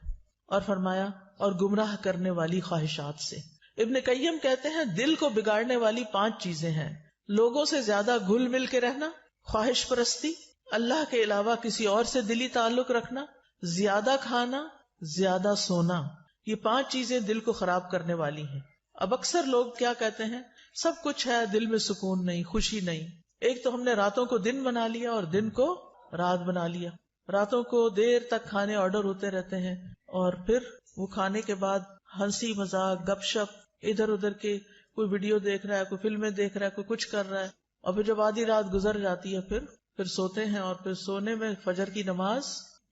اور فرمایا اور گمراہ کرنے والی خواہشات سے. ابن قیم کہتے ہیں دل کو بگاڑنے والی 5 چیزیں ہیں. لوگوں سے زیادہ گھل مل کے رہنا، خواہش پرستی، اللہ کے علاوہ کسی اور سے دلی تعلق رکھنا، زیادہ کھانا، زیادہ سونا. یہ 5 چیزیں دل کو خراب کرنے والی ہیں. اب اکثر لوگ کیا کہتے ہیں سب کچھ ہے، دل میں سکون نہیں، خوشی نہیں. ایک تو ہم نے راتوں کو دن بنا لیا اور دن کو رات بنا لیا. راتوں کو دیر تک کھانے آرڈر ہوتے رہتے ہیں اور پھر وہ کھانے کے بعد ہنسی مذاق گپ شپ، ادھر ادھر کے کوئی ویڈیو دیکھ رہا ہے، کوئی فلمیں دیکھ رہا ہے، کوئی کچھ کر رہا ہے. اور پھر جب آدھی رات گزر جاتی ہے پھر سوتے ہیں اور پھر سونے میں فجر کی نماز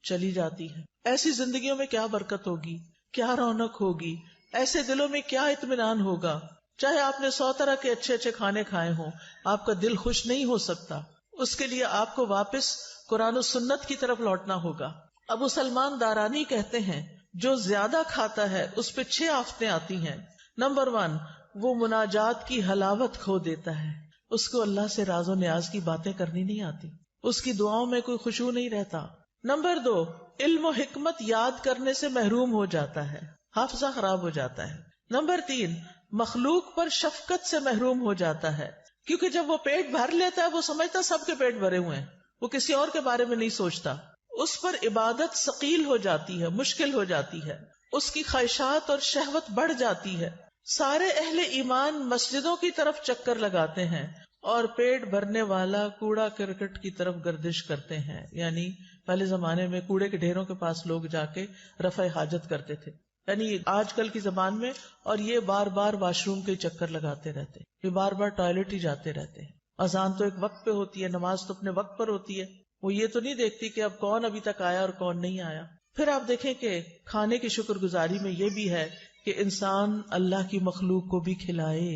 چلی جاتی ہے. ایسی زندگیوں میں کیا برکت ہوگی، کیا رونق ہوگی، ایسے دلوں میں کیا اطمینان ہوگا. چاہے آپ نے 100 طرح کے اچھے اچھے کھانے کھائے ہوں، آپ کا دل خوش نہیں ہو سکتا. اس کے لیے آپ کو واپس قرآن و سنت کی طرف لوٹنا ہوگا. ابو سلمان دارانی کہتے ہیں جو زیادہ کھاتا ہے اس پہ 6 آفتیں آتی ہیں. نمبر 1، وہ مناجات کی حلاوت کھو دیتا ہے. اس کو اللہ سے راز و نیاز کی باتیں کرنی نہیں آتی، اس کی دعاؤں میں کوئی خشوع نہیں رہتا. نمبر 2، علم و حکمت یاد کرنے سے محروم ہو جاتا ہے، حافظہ خراب ہو جاتا ہے. نمبر 3، مخلوق پر شفقت سے محروم ہو جاتا ہے، کیونکہ جب وہ پیٹ بھر لیتا ہے وہ سمجھتا سب کے پیٹ بھرے ہوئے ہیں، وہ کسی اور کے بارے میں نہیں سوچتا. اس پر عبادت ثقیل ہو جاتی ہے، مشکل ہو جاتی ہے، اس کی خواہشات اور شہوت بڑھ جاتی ہے. سارے اہل ایمان مسجدوں کی طرف چکر لگاتے ہیں اور پیٹ بھرنے والا کوڑا کرکٹ کی طرف گردش کرتے ہیں. یعنی پہلے زمانے میں کوڑے کے ڈھیروں کے پاس لوگ جا کے رفع حاجت کرتے تھے، یعنی آج کل کی زبان میں. اور یہ بار بار واش روم کے چکر لگاتے رہتے، یہ بار بار ٹوائلٹ ہی جاتے رہتے. اذان تو ایک وقت پہ ہوتی ہے، نماز تو اپنے وقت پر ہوتی ہے، وہ یہ تو نہیں دیکھتی کہ اب کون ابھی تک آیا اور کون نہیں آیا. پھر آپ دیکھیں کہ کھانے کی شکر گزاری میں یہ بھی ہے کہ انسان اللہ کی مخلوق کو بھی کھلائے.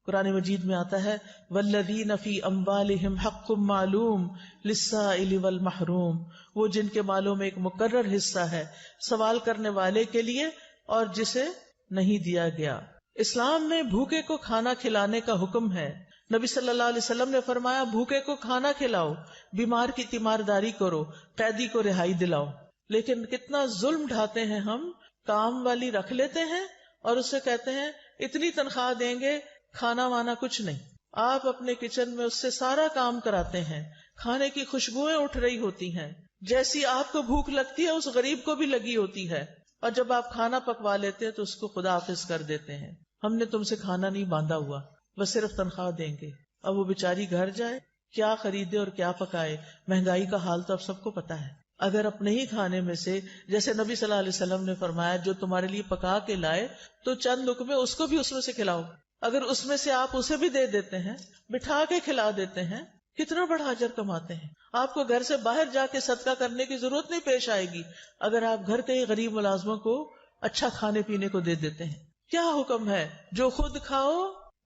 قرآن مجید میں آتا ہے وَالَّذِينَ فِي أَمْوَالِهِمْ حَقٌّ مَّعْلُومٌ لِلسَّائِلِ وَالْمَحْرُومِ، وہ جن کے مالوں میں ایک مقرر حصہ ہے سوال کرنے والے کے لیے اور جسے نہیں دیا گیا. اسلام میں بھوکے کو کھانا کھلانے کا حکم ہے. نبی صلی اللہ علیہ وسلم نے فرمایا بھوکے کو کھانا کھلاؤ، بیمار کی تیمارداری کرو، قیدی کو رہائی دلاؤ. لیکن کتنا ظلم ڈھاتے ہیں ہم، کام والی رکھ لیتے ہیں اور اس سے کہتے ہیں اتنی تنخواہ دیں گے، کھانا وانا کچھ نہیں. آپ اپنے کچن میں اس سے سارا کام کراتے ہیں، کھانے کی خوشبوئیں اٹھ رہی ہوتی ہیں، جیسی آپ کو بھوک لگتی ہے اس غریب کو بھی لگی ہوتی ہے. اور جب آپ کھانا پکوا لیتے ہیں تو اس کو خدا حافظ کر دیتے ہیں، ہم نے تم سے کھانا نہیں باندھا ہوا، بس صرف تنخواہ دیں گے. اب وہ بیچاری گھر جائے، کیا خریدے اور کیا پکائے. مہنگائی کا حال تو اب سب کو پتا ہے. اگر اپنے ہی کھانے میں سے، جیسے نبی صلی اللہ علیہ وسلم نے فرمایا جو تمہارے لیے پکا کے لائے تو چند لقمے اس کو بھی اس میں سے کھلاؤ. اگر اس میں سے آپ اسے بھی دے دیتے ہیں، بٹھا کے کھلا دیتے ہیں، کتنا بڑا اجر کماتے ہیں. آپ کو گھر سے باہر جا کے صدقہ کرنے کی ضرورت نہیں پیش آئے گی اگر آپ گھر کے غریب ملازموں کو اچھا کھانے پینے کو دے دیتے ہیں. کیا حکم ہے؟ جو خود کھاؤ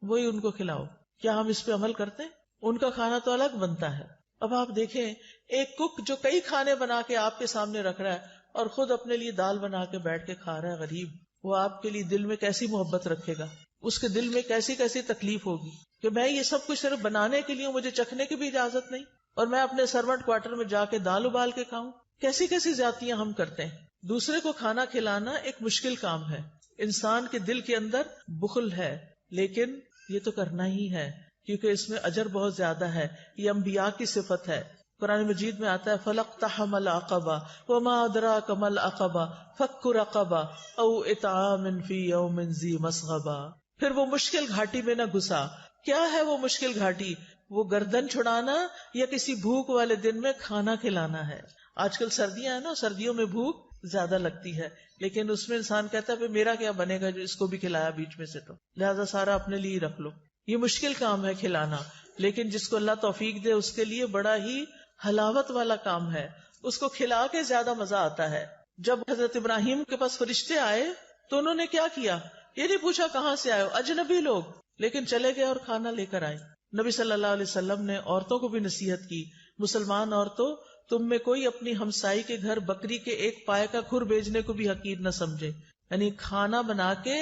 وہی ان کو کھلاؤ. کیا ہم اس پہ عمل کرتے ہیں؟ ان کا کھانا تو الگ بنتا ہے. اب آپ دیکھیں ایک کک جو کئی کھانے بنا کے آپ کے سامنے رکھ رہا ہے اور خود اپنے لیے دال بنا کے بیٹھ کے کھا رہا ہے، غریب، وہ آپ کے لیے دل میں کیسی محبت رکھے گا، اس کے دل میں کیسی کیسی تکلیف ہوگی کہ میں یہ سب کچھ صرف بنانے کے لیے، مجھے چکھنے کی بھی اجازت نہیں اور میں اپنے سرونٹ کوارٹر میں جا کے دال ابال کے کھاؤں. کیسی کیسی زیادتیاں ہم کرتے ہیں. دوسرے کو کھانا کھلانا ایک مشکل کام ہے. انسان کے دل کے اندر بخل ہے، لیکن یہ تو کرنا ہی ہے کیونکہ اس میں اجر بہت زیادہ ہے. یہ انبیاء کی صفت ہے. قرآن مجید میں آتا ہے فَلَقْتَحَمَ الْعَقَبَةَ وَمَا أَدْرَاكَ مَا الْعَقَبَةُ فَكُّ رَقَبَةٍ أَوْ إِطْعَامٌ فِي يَوْمٍ ذِي مَسْغَبَةٍ. پھر وہ مشکل گھاٹی میں نہ گھسا. کیا ہے وہ مشکل گھاٹی؟ وہ گردن چھڑانا یا کسی بھوک والے دن میں کھانا کھلانا ہے. آج کل سردیاں ہیں نا، سردیوں میں بھوک زیادہ لگتی ہے، لیکن اس میں انسان کہتا ہے میرا کیا بنے گا جو اس کو بھی کھلایا بیچ میں سے، تو لہذا سارا اپنے لیے رکھ لو. یہ مشکل کام ہے کھلانا، لیکن جس کو اللہ توفیق دے اس کے لیے بڑا ہی حلاوت والا کام ہے. اس کو کھلا کے زیادہ مزہ آتا ہے. جب حضرت ابراہیم کے پاس فرشتے آئے تو انہوں نے کیا کیا؟ یہ نہیں پوچھا کہاں سے آئے ہو، اجنبی لوگ، لیکن چلے گئے اور کھانا لے کر آئے. نبی صلی اللہ علیہ وسلم نے عورتوں کو بھی نصیحت کی، مسلمان عورتوں تم میں کوئی اپنی ہمسائی کے گھر بکری کے ایک پائے کا کھر بھیجنے کو بھی حقیر نہ سمجھے. یعنی کھانا بنا کے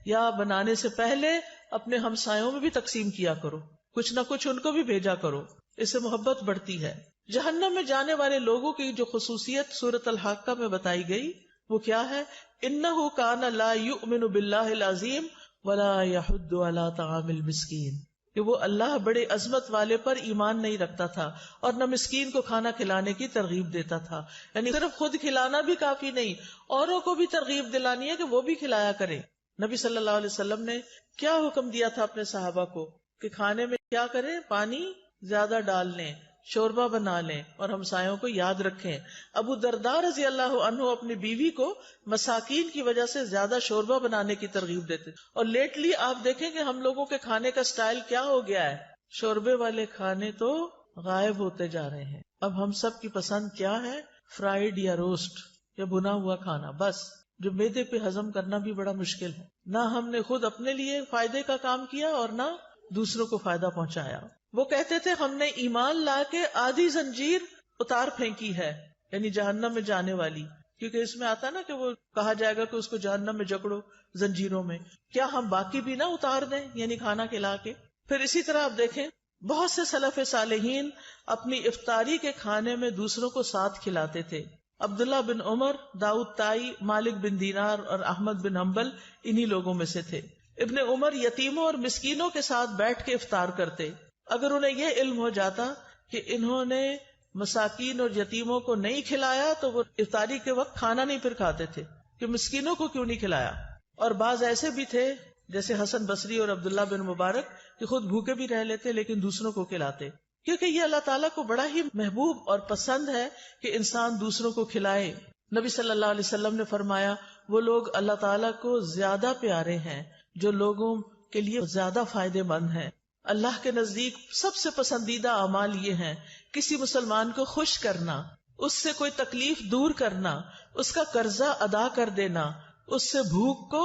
یا بنانے سے پہلے اپنے ہمسایوں میں بھی تقسیم کیا کرو، کچھ نہ کچھ ان کو بھی بھیجا کرو، اس سے محبت بڑھتی ہے. جہنم میں جانے والے لوگوں کی جو خصوصیت سورۃ الحاقہ میں بتائی گئی وہ کیا ہے؟ انہ کان لا یؤمن باللہ العظیم ولا یحض علی طعام المسکین، کہ وہ اللہ بڑے عظمت والے پر ایمان نہیں رکھتا تھا اور نہ مسکین کو کھانا کھلانے کی ترغیب دیتا تھا. یعنی صرف خود کھلانا بھی کافی نہیں، اوروں کو بھی ترغیب دلانی ہے کہ وہ بھی کھلایا کرے. نبی صلی اللہ علیہ وسلم نے کیا حکم دیا تھا اپنے صحابہ کو کہ کھانے میں کیا کریں؟ پانی زیادہ ڈال لیں، شوربہ بنا لیں اور ہمسایوں کو یاد رکھیں. ابو درداء رضی اللہ عنہ اپنی بیوی کو مساکین کی وجہ سے زیادہ شوربہ بنانے کی ترغیب دیتے. اور لیٹلی آپ دیکھیں کہ ہم لوگوں کے کھانے کا سٹائل کیا ہو گیا ہے، شوربے والے کھانے تو غائب ہوتے جا رہے ہیں. اب ہم سب کی پسند کیا ہے؟ فرائیڈ یا روسٹ یا بنا ہوا کھانا، بس جو میدے پہ ہضم کرنا بھی بڑا مشکل ہے. نہ ہم نے خود اپنے لیے فائدے کا کام کیا اور نہ دوسروں کو فائدہ پہنچایا. وہ کہتے تھے ہم نے ایمان لا کے آدھی زنجیر اتار پھینکی ہے، یعنی جہنم میں جانے والی، کیونکہ اس میں آتا نا کہ وہ کہا جائے گا کہ اس کو جہنم میں جکڑو زنجیروں میں. کیا ہم باقی بھی نہ اتار دیں، یعنی کھانا کھلا کے؟ پھر اسی طرح آپ دیکھیں بہت سے سلف صالحین اپنی افطاری کے کھانے میں دوسروں کو ساتھ کھلاتے تھے. عبداللہ بن عمر، داؤد تائی، مالک بن دینار اور احمد بن حنبل انہی لوگوں میں سے تھے. ابن عمر یتیموں اور مسکینوں کے ساتھ بیٹھ کے افطار کرتے. اگر انہیں یہ علم ہو جاتا کہ انہوں نے مساکین اور یتیموں کو نہیں کھلایا تو وہ افطاری کے وقت کھانا نہیں پھر کھاتے تھے کہ مسکینوں کو کیوں نہیں کھلایا. اور بعض ایسے بھی تھے جیسے حسن بصری اور عبداللہ بن مبارک کہ خود بھوکے بھی رہ لیتے لیکن دوسروں کو کھلاتے، کیونکہ یہ اللہ تعالیٰ کو بڑا ہی محبوب اور پسند ہے کہ انسان دوسروں کو کھلائے. نبی صلی اللہ علیہ وسلم نے فرمایا وہ لوگ اللہ تعالیٰ کو زیادہ پیارے ہیں جو لوگوں کے لیے زیادہ فائدے مند ہیں. اللہ کے نزدیک سب سے پسندیدہ اعمال یہ ہیں کسی مسلمان کو خوش کرنا، اس سے کوئی تکلیف دور کرنا، اس کا قرضہ ادا کر دینا، اس سے بھوک کو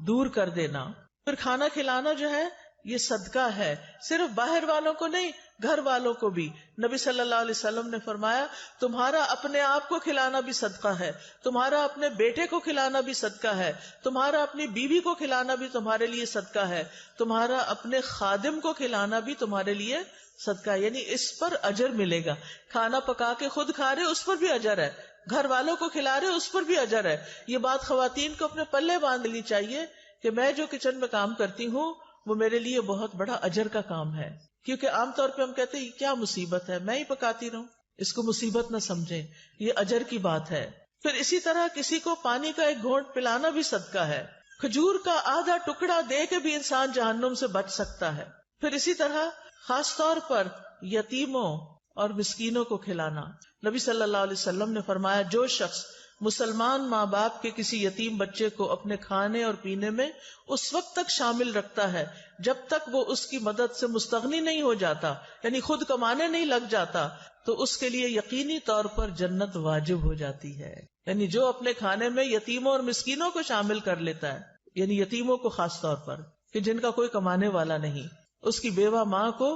دور کر دینا. پھر کھانا کھلانا جو ہے یہ صدقہ ہے، صرف باہر والوں کو نہیں، گھر والوں کو بھی. نبی صلی اللہ علیہ وسلم نے فرمایا تمہارا اپنے آپ کو کھلانا بھی صدقہ ہے، تمہارا اپنے بیٹے کو کھلانا بھی صدقہ ہے، تمہارا اپنی بیوی کو کھلانا بھی تمہارے لیے صدقہ ہے، تمہارا اپنے خادم کو کھلانا بھی تمہارے لیے صدقہ ہے. یعنی اس پر اجر ملے گا. کھانا پکا کے خود کھا رہے اس پر بھی اجر ہے، گھر والوں کو کھلا رہے اس پر بھی اجر ہے. یہ بات خواتین کو اپنے پلے باندھ لینی چاہیے کہ میں جو کچن میں کام کرتی ہوں وہ میرے لیے بہت بڑا اجر کا کام ہے. کیونکہ عام طور پہ ہم کہتے ہیں کیا مصیبت ہے، میں ہی پکاتی رہوں، اس کو مصیبت نہ سمجھیں، یہ اجر کی بات ہے. پھر اسی طرح کسی کو پانی کا ایک گھونٹ پلانا بھی صدقہ ہے. کھجور کا آدھا ٹکڑا دے کے بھی انسان جہنم سے بچ سکتا ہے. پھر اسی طرح خاص طور پر یتیموں اور مسکینوں کو کھلانا. نبی صلی اللہ علیہ وسلم نے فرمایا جو شخص مسلمان ماں باپ کے کسی یتیم بچے کو اپنے کھانے اور پینے میں اس وقت تک شامل رکھتا ہے جب تک وہ اس کی مدد سے مستغنی نہیں ہو جاتا، یعنی خود کمانے نہیں لگ جاتا، تو اس کے لیے یقینی طور پر جنت واجب ہو جاتی ہے. یعنی جو اپنے کھانے میں یتیموں اور مسکینوں کو شامل کر لیتا ہے، یعنی یتیموں کو خاص طور پر کہ جن کا کوئی کمانے والا نہیں، اس کی بیوہ ماں کو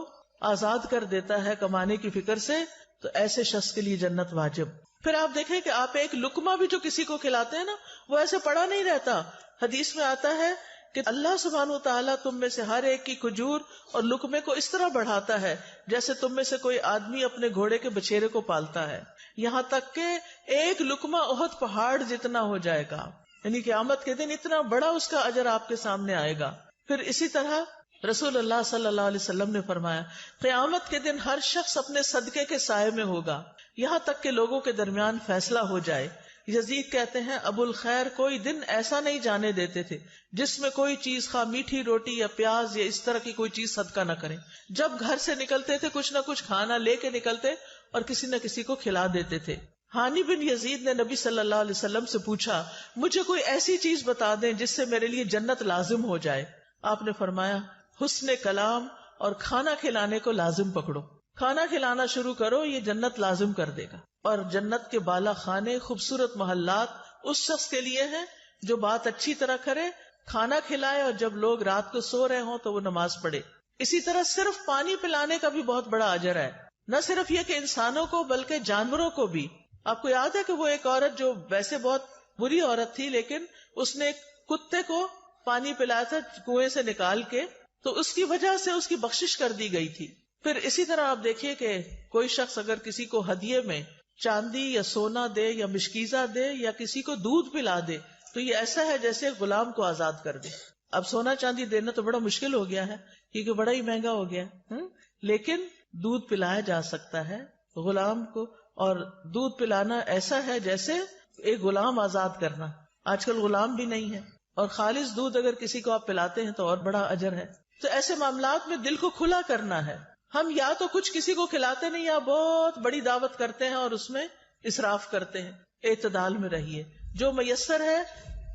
آزاد کر دیتا ہے کمانے کی فکر سے، تو ایسے شخص کے لیے جنت واجب. پھر آپ دیکھیں کہ آپ ایک لقمہ بھی جو کسی کو کھلاتے ہیں نا وہ ایسے پڑا نہیں رہتا. حدیث میں آتا ہے کہ اللہ سبحانہ و تعالیٰ تم میں سے ہر ایک کی کھجور اور لقمے کو اس طرح بڑھاتا ہے جیسے تم میں سے کوئی آدمی اپنے گھوڑے کے بچھیرے کو پالتا ہے، یہاں تک کہ ایک لقمہ احد پہاڑ جتنا ہو جائے گا. یعنی قیامت کے دن اتنا بڑا اس کا اجر آپ کے سامنے آئے گا. پھر اسی طرح رسول اللہ صلی اللہ علیہ وسلم نے فرمایا قیامت کے دن ہر شخص اپنے صدقے کے سائے میں ہوگا یہاں تک کہ لوگوں کے درمیان فیصلہ ہو جائے. یزید کہتے ہیں ابو الخیر کوئی دن ایسا نہیں جانے دیتے تھے جس میں کوئی چیز خواہ میٹھی روٹی یا پیاز یا اس طرح کی کوئی چیز صدقہ نہ کریں. جب گھر سے نکلتے تھے کچھ نہ کچھ کھانا لے کے نکلتے اور کسی نہ کسی کو کھلا دیتے تھے. ہانی بن یزید نے نبی صلی اللہ علیہ وسلم سے پوچھا مجھے کوئی ایسی چیز بتا دیں جس سے میرے لیے جنت لازم ہو جائے. آپ نے فرمایا حسن کلام اور کھانا کھلانے کو لازم پکڑو. کھانا کھلانا شروع کرو، یہ جنت لازم کر دے گا. اور جنت کے بالا خانے، خوبصورت محلات اس شخص کے لیے ہیں جو بات اچھی طرح کرے، کھانا کھلائے اور جب لوگ رات کو سو رہے ہوں تو وہ نماز پڑھے. اسی طرح صرف پانی پلانے کا بھی بہت بڑا اجر ہے. نہ صرف یہ کہ انسانوں کو بلکہ جانوروں کو بھی. آپ کو یاد ہے کہ وہ ایک عورت جو ویسے بہت بری عورت تھی لیکن اس نے ایک کتے کو پانی پلایا تھا کنویں سے نکال کے، تو اس کی وجہ سے اس کی بخشش کر دی گئی تھی. پھر اسی طرح آپ دیکھیے کہ کوئی شخص اگر کسی کو ہدیے میں چاندی یا سونا دے یا مشکیزہ دے یا کسی کو دودھ پلا دے تو یہ ایسا ہے جیسے غلام کو آزاد کر دے. اب سونا چاندی دینا تو بڑا مشکل ہو گیا ہے کیونکہ بڑا ہی مہنگا ہو گیا ہے، لیکن دودھ پلایا جا سکتا ہے غلام کو، اور دودھ پلانا ایسا ہے جیسے ایک غلام آزاد کرنا. آج کل غلام بھی نہیں ہے، اور خالص دودھ اگر کسی کو آپ پلاتے ہیں تو اور بڑا اجر ہے. تو ایسے معاملات میں دل کو کھلا کرنا ہے. ہم یا تو کچھ کسی کو کھلاتے نہیں یا بہت بڑی دعوت کرتے ہیں اور اس میں اسراف کرتے ہیں. اعتدال میں رہیے، جو میسر ہے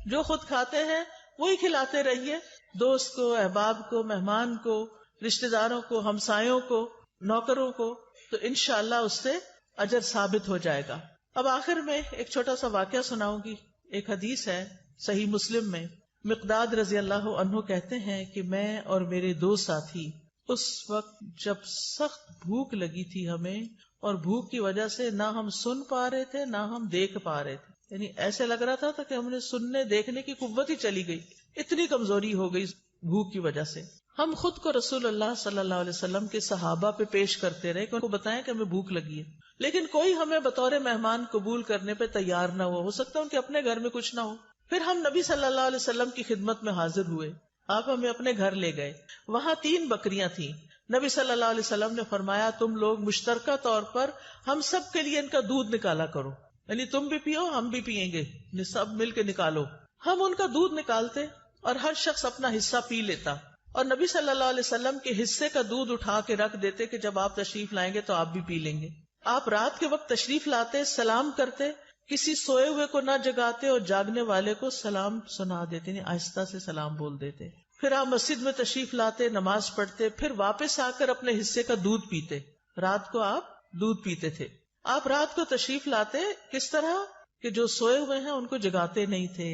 جو خود کھاتے ہیں وہی کھلاتے رہیے، دوست کو، احباب کو، مہمان کو، رشتہ داروں کو، ہمسایوں کو، نوکروں کو، تو انشاءاللہ اس سے اجر ثابت ہو جائے گا. اب آخر میں ایک چھوٹا سا واقعہ سناؤں گی. ایک حدیث ہے صحیح مسلم میں، مقداد رضی اللہ عنہ کہتے ہیں کہ میں اور میرے دو ساتھی اس وقت جب سخت بھوک لگی تھی ہمیں، اور بھوک کی وجہ سے نہ ہم سن پا رہے تھے نہ ہم دیکھ پا رہے تھے، یعنی ایسے لگ رہا تھا کہ ہم نے سننے دیکھنے کی قوت ہی چلی گئی، اتنی کمزوری ہو گئی بھوک کی وجہ سے. ہم خود کو رسول اللہ صلی اللہ علیہ وسلم کے صحابہ پہ پیش کرتے رہے کہ ان کو بتائیں کہ ہمیں بھوک لگی ہے، لیکن کوئی ہمیں بطور مہمان قبول کرنے پہ تیار نہ ہو سکتا ان کے اپنے گھر میں کچھ نہ ہو. پھر ہم نبی صلی اللہ علیہ وسلم کی خدمت میں حاضر ہوئے، آپ ہمیں اپنے گھر لے گئے. وہاں 3 بکریاں تھیں. نبی صلی اللہ علیہ وسلم نے فرمایا تم لوگ مشترکہ طور پر ہم سب کے لیے ان کا دودھ نکالا کرو، یعنی تم بھی پیو ہم بھی پیئیں گے، سب مل کے نکالو. ہم ان کا دودھ نکالتے اور ہر شخص اپنا حصہ پی لیتا، اور نبی صلی اللہ علیہ وسلم کے حصے کا دودھ اٹھا کے رکھ دیتے کہ جب آپ تشریف لائیں گے تو آپ بھی پی لیں گے. آپ رات کے وقت تشریف لاتے، سلام کرتے، کسی سوئے ہوئے کو نہ جگاتے اور جاگنے والے کو سلام سنا دیتے، یعنی آہستہ سے سلام بول دیتے. پھر آپ مسجد میں تشریف لاتے، نماز پڑھتے، پھر واپس آ کر اپنے حصے کا دودھ پیتے. رات کو آپ دودھ پیتے تھے. آپ رات کو تشریف لاتے کس طرح کہ جو سوئے ہوئے ہیں ان کو جگاتے نہیں تھے.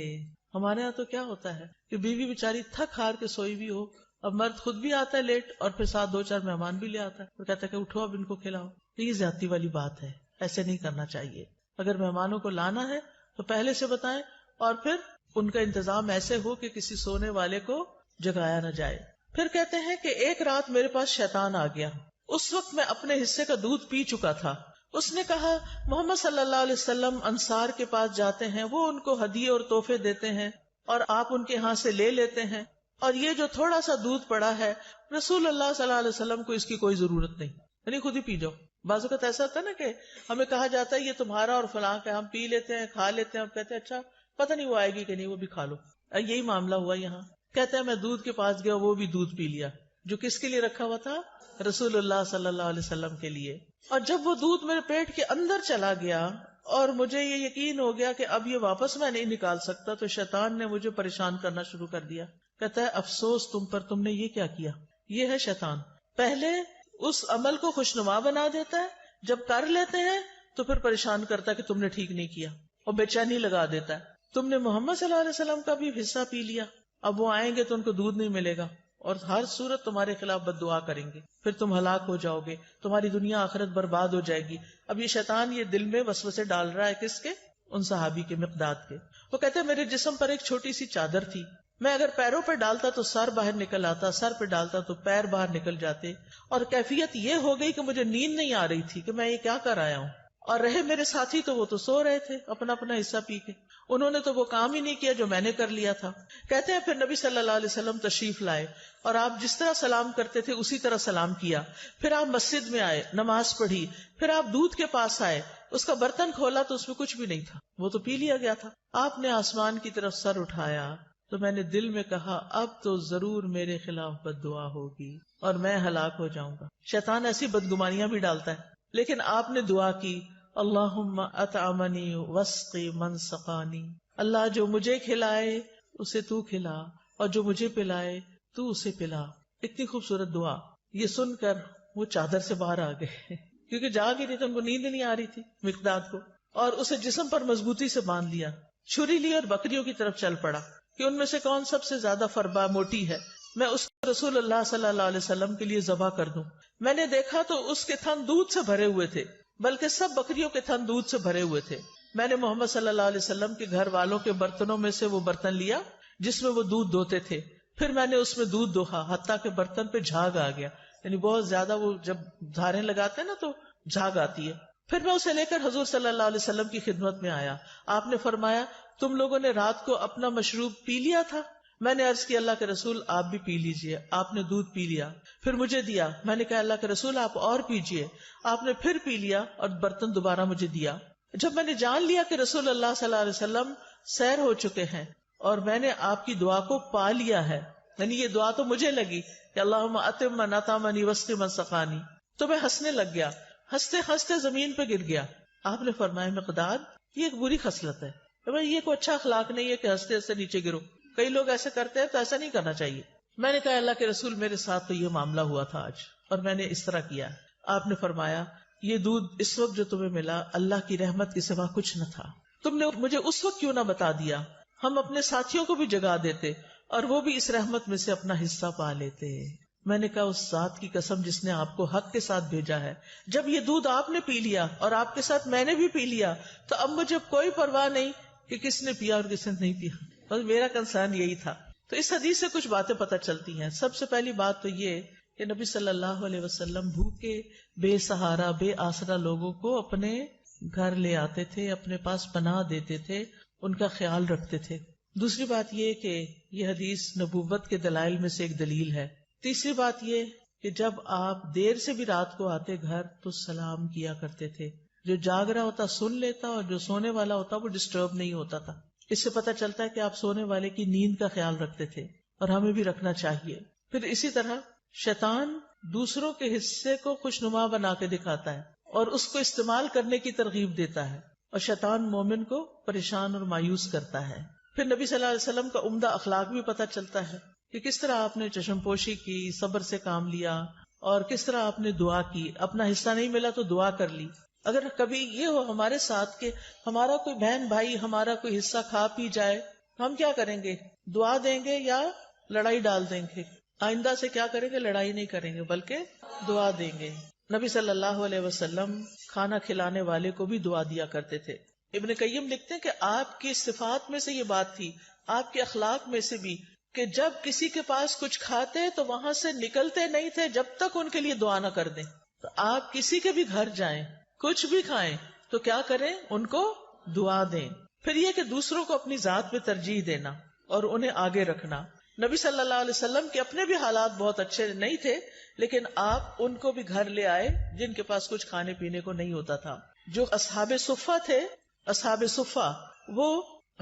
ہمارے ہاں تو کیا ہوتا ہے کہ بیوی بیچاری تھک ہار کے سوئی بھی ہو، اب مرد خود بھی آتا ہے لیٹ اور پھر ساتھ 2-4 مہمان بھی لے آتا ہے اور کہتا ہے کہ اٹھو اب ان کو کھلاؤ. یہ زیادتی والی بات ہے، ایسے نہیں کرنا چاہیے. اگر مہمانوں کو لانا ہے تو پہلے سے بتائیں، اور پھر ان کا انتظام ایسے ہو کہ کسی سونے والے کو جگایا نہ جائے. پھر کہتے ہیں کہ ایک رات میرے پاس شیطان آ گیا. اس وقت میں اپنے حصے کا دودھ پی چکا تھا. اس نے کہا محمد صلی اللہ علیہ وسلم انصار کے پاس جاتے ہیں، وہ ان کو ہدیے اور تحفے دیتے ہیں اور آپ ان کے ہاں سے لے لیتے ہیں، اور یہ جو تھوڑا سا دودھ پڑا ہے رسول اللہ صلی اللہ علیہ وسلم کو اس کی کوئی ضرورت نہیں، یعنی خود ہی پی جاؤ. بعض اوقات ایسا ہوتا ہے نا کہ ہمیں کہا جاتا ہے یہ تمہارا اور فلاں کا، ہم پی لیتے ہیں کھا لیتے ہیں، اور کہتے ہیں اچھا پتہ نہیں وہ آئے گی کہ نہیں، وہ بھی کھا لو. یہی معاملہ ہوا یہاں. کہتے ہیں میں دودھ کے پاس گیا، وہ بھی دودھ پی لیا جو کس کے لیے رکھا ہوا تھا؟ رسول اللہ صلی اللہ علیہ وسلم کے لیے. اور جب وہ دودھ میرے پیٹ کے اندر چلا گیا اور مجھے یہ یقین ہو گیا کہ اب یہ واپس میں نہیں نکال سکتا، تو شیطان نے مجھے پریشان کرنا شروع کر دیا. کہتا ہے افسوس تم پر، تم نے یہ کیا کیا. یہ ہے شیطان، پہلے اس عمل کو خوشنما بنا دیتا ہے، جب کر لیتے ہیں تو پھر پریشان کرتا ہے کہ تم نے ٹھیک نہیں کیا اور بے چینی لگا دیتا ہے. تم نے محمد صلی اللہ علیہ وسلم کا بھی حصہ پی لیا، اب وہ آئیں گے تو ان کو دودھ نہیں ملے گا اور ہر صورت تمہارے خلاف بد دعا کریں گے، پھر تم ہلاک ہو جاؤ گے، تمہاری دنیا آخرت برباد ہو جائے گی. اب یہ شیطان یہ دل میں وسوسے ڈال رہا ہے، کس کے؟ ان صحابی کے، مقداد کے. وہ کہتے ہیں میرے جسم پر ایک چھوٹی سی چادر تھی، میں اگر پیروں پر ڈالتا تو سر باہر نکل آتا، سر پہ ڈالتا تو پیر باہر نکل جاتے، اور کیفیت یہ ہو گئی کہ مجھے نیند نہیں آ رہی تھی کہ میں یہ کیا کر آیا ہوں. اور رہے میرے ساتھی تو وہ تو سو رہے تھے اپنا اپنا حصہ پی کے، انہوں نے تو وہ کام ہی نہیں کیا جو میں نے کر لیا تھا. کہتے ہیں پھر نبی صلی اللہ علیہ وسلم تشریف لائے اور آپ جس طرح سلام کرتے تھے اسی طرح سلام کیا. پھر آپ مسجد میں آئے، نماز پڑھی، پھر آپ دودھ کے پاس آئے، اس کا برتن کھولا تو اس میں کچھ بھی نہیں تھا، وہ تو پی لیا گیا تھا. آپ نے آسمان کی طرف سر اٹھایا تو میں نے دل میں کہا اب تو ضرور میرے خلاف بد دعا ہوگی اور میں ہلاک ہو جاؤں گا. شیطان ایسی بدگمانیاں بھی ڈالتا ہے، لیکن آپ نے دعا کی اللہم اطعمنی واسقی من سقانی، اللہ جو مجھے کھلائے اسے تو کھلا اور جو مجھے پلائے تو اسے پلا. اتنی خوبصورت دعا. یہ سن کر وہ چادر سے باہر آ گئے کیونکہ جاگ ہی نہیں تھا، ان کو نیند نہیں آ رہی تھی مقداد کو، اور اسے جسم پر مضبوطی سے باندھ لیا. چھری لی اور بکریوں کی طرف چل پڑا کہ ان میں سے کون سب سے زیادہ فربا موٹی ہے، میں اس کو رسول اللہ صلی اللہ علیہ وسلم کے لیے ذبح کر دوں. میں نے دیکھا تو اس کے تھن دودھ سے بھرے ہوئے تھے، بلکہ سب بکریوں کے تھن دودھ سے بھرے ہوئے تھے۔ میں نے محمد صلی اللہ علیہ وسلم کے گھر والوں کے برتنوں میں سے وہ برتن لیا جس میں وہ دودھ دوتے تھے، پھر میں نے اس میں دودھ دوہا حتیٰ کہ برتن پہ جھاگ آ گیا، یعنی بہت زیادہ وہ جب دھاریں لگاتے ہیں نا تو جھاگ آتی ہے۔ پھر میں اسے لے کر حضور صلی اللہ علیہ وسلم کی خدمت میں آیا، آپ نے فرمایا تم لوگوں نے رات کو اپنا مشروب پی لیا تھا؟ میں نے عرض کی اللہ کے رسول آپ بھی پی لیجئے۔ آپ نے دودھ پی لیا، پھر مجھے دیا، میں نے کہا اللہ کے رسول آپ اور پیجئے، آپ نے پھر پی لیا اور برتن دوبارہ مجھے دیا۔ جب میں نے جان لیا کہ رسول اللہ صلی اللہ علیہ وسلم سیر ہو چکے ہیں اور میں نے آپ کی دعا کو پا لیا ہے، یعنی یہ دعا تو مجھے لگی کہ اللہم اتم من اطعمنی واسقِ من سقانی، تو میں ہنسنے لگ گیا، ہنستے ہنستے زمین پہ گر گیا۔ آپ نے فرمایا مقداد یہ ایک بری خصلت ہے، یہ کوئی اچھا اخلاق نہیں ہے کہ ہنستے ہنستے نیچے گرو، کئی لوگ ایسے کرتے ہیں تو ایسا نہیں کرنا چاہیے۔ میں نے کہا اللہ کے رسول میرے ساتھ تو یہ معاملہ ہوا تھا آج اور میں نے اس طرح کیا۔ آپ نے فرمایا یہ دودھ اس وقت جو تمہیں ملا اللہ کی رحمت کے سوا کچھ نہ تھا، تم نے مجھے اس وقت کیوں نہ بتا دیا، ہم اپنے ساتھیوں کو بھی جگا دیتے اور وہ بھی اس رحمت میں سے اپنا حصہ پا لیتے۔ میں نے کہا اس ذات کی قسم جس نے آپ کو حق کے ساتھ بھیجا ہے، جب یہ دودھ آپ نے پی لیا اور آپ کے ساتھ میں نے بھی پی لیا تو اب مجھے کوئی پرواہ نہیں کہ کس نے پیا اور کس نے نہیں پیا، بس میرا کنسرن یہی تھا۔ تو اس حدیث سے کچھ باتیں پتہ چلتی ہیں۔ سب سے پہلی بات تو یہ کہ نبی صلی اللہ علیہ وسلم بھوکے بے سہارا بے آسرا لوگوں کو اپنے گھر لے آتے تھے، اپنے پاس پناہ دیتے تھے، ان کا خیال رکھتے تھے۔ دوسری بات یہ کہ یہ حدیث نبوت کے دلائل میں سے ایک دلیل ہے۔ تیسری بات یہ کہ جب آپ دیر سے بھی رات کو آتے گھر تو سلام کیا کرتے تھے، جو جاگ رہا ہوتا سن لیتا اور جو سونے والا ہوتا وہ ڈسٹرب نہیں ہوتا تھا۔ اس سے پتہ چلتا ہے کہ آپ سونے والے کی نیند کا خیال رکھتے تھے اور ہمیں بھی رکھنا چاہیے۔ پھر اسی طرح شیطان دوسروں کے حصے کو خوشنما بنا کے دکھاتا ہے اور اس کو استعمال کرنے کی ترغیب دیتا ہے، اور شیطان مومن کو پریشان اور مایوس کرتا ہے۔ پھر نبی صلی اللہ علیہ وسلم کا عمدہ اخلاق بھی پتہ چلتا ہے کہ کس طرح آپ نے چشم پوشی کی، صبر سے کام لیا، اور کس طرح آپ نے دعا کی، اپنا حصہ نہیں ملا تو دعا کر لی۔ اگر کبھی یہ ہو ہمارے ساتھ کہ ہمارا کوئی بہن بھائی ہمارا کوئی حصہ کھا پی جائے، ہم کیا کریں گے؟ دعا دیں گے یا لڑائی ڈال دیں گے؟ آئندہ سے کیا کریں گے؟ لڑائی نہیں کریں گے بلکہ دعا دیں گے۔ نبی صلی اللہ علیہ وسلم کھانا کھلانے والے کو بھی دعا دیا کرتے تھے۔ ابن قیم لکھتے ہیں کہ آپ کی صفات میں سے یہ بات تھی، آپ کے اخلاق میں سے بھی، کہ جب کسی کے پاس کچھ کھاتے تو وہاں سے نکلتے نہیں تھے جب تک ان کے لیے دعا نہ کر دیں۔ تو آپ کسی کے بھی گھر جائیں، کچھ بھی کھائیں تو کیا کریں؟ ان کو دعا دیں۔ پھر یہ کہ دوسروں کو اپنی ذات پہ ترجیح دینا اور انہیں آگے رکھنا۔ نبی صلی اللہ علیہ وسلم کے اپنے بھی حالات بہت اچھے نہیں تھے، لیکن آپ ان کو بھی گھر لے آئے جن کے پاس کچھ کھانے پینے کو نہیں ہوتا تھا۔ جو اصحاب صفہ تھے، اصحاب صفہ وہ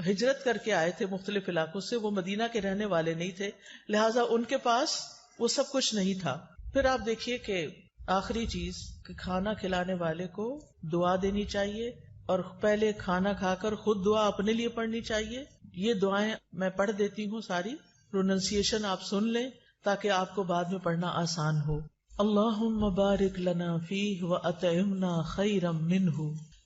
ہجرت کر کے آئے تھے مختلف علاقوں سے، وہ مدینہ کے رہنے والے نہیں تھے، لہٰذا ان کے پاس وہ سب کچھ نہیں تھا۔ پھر آپ دیکھیے کہ آخری چیز کہ کھانا کھلانے والے کو دعا دینی چاہیے، اور پہلے کھانا کھا کر خود دعا اپنے لیے پڑھنی چاہیے۔ یہ دعائیں میں پڑھ دیتی ہوں، ساری پروننسیشن آپ سن لیں تاکہ آپ کو بعد میں پڑھنا آسان ہو۔ اللہم بارک لنا فیہ واطعمنا خیرا منہ،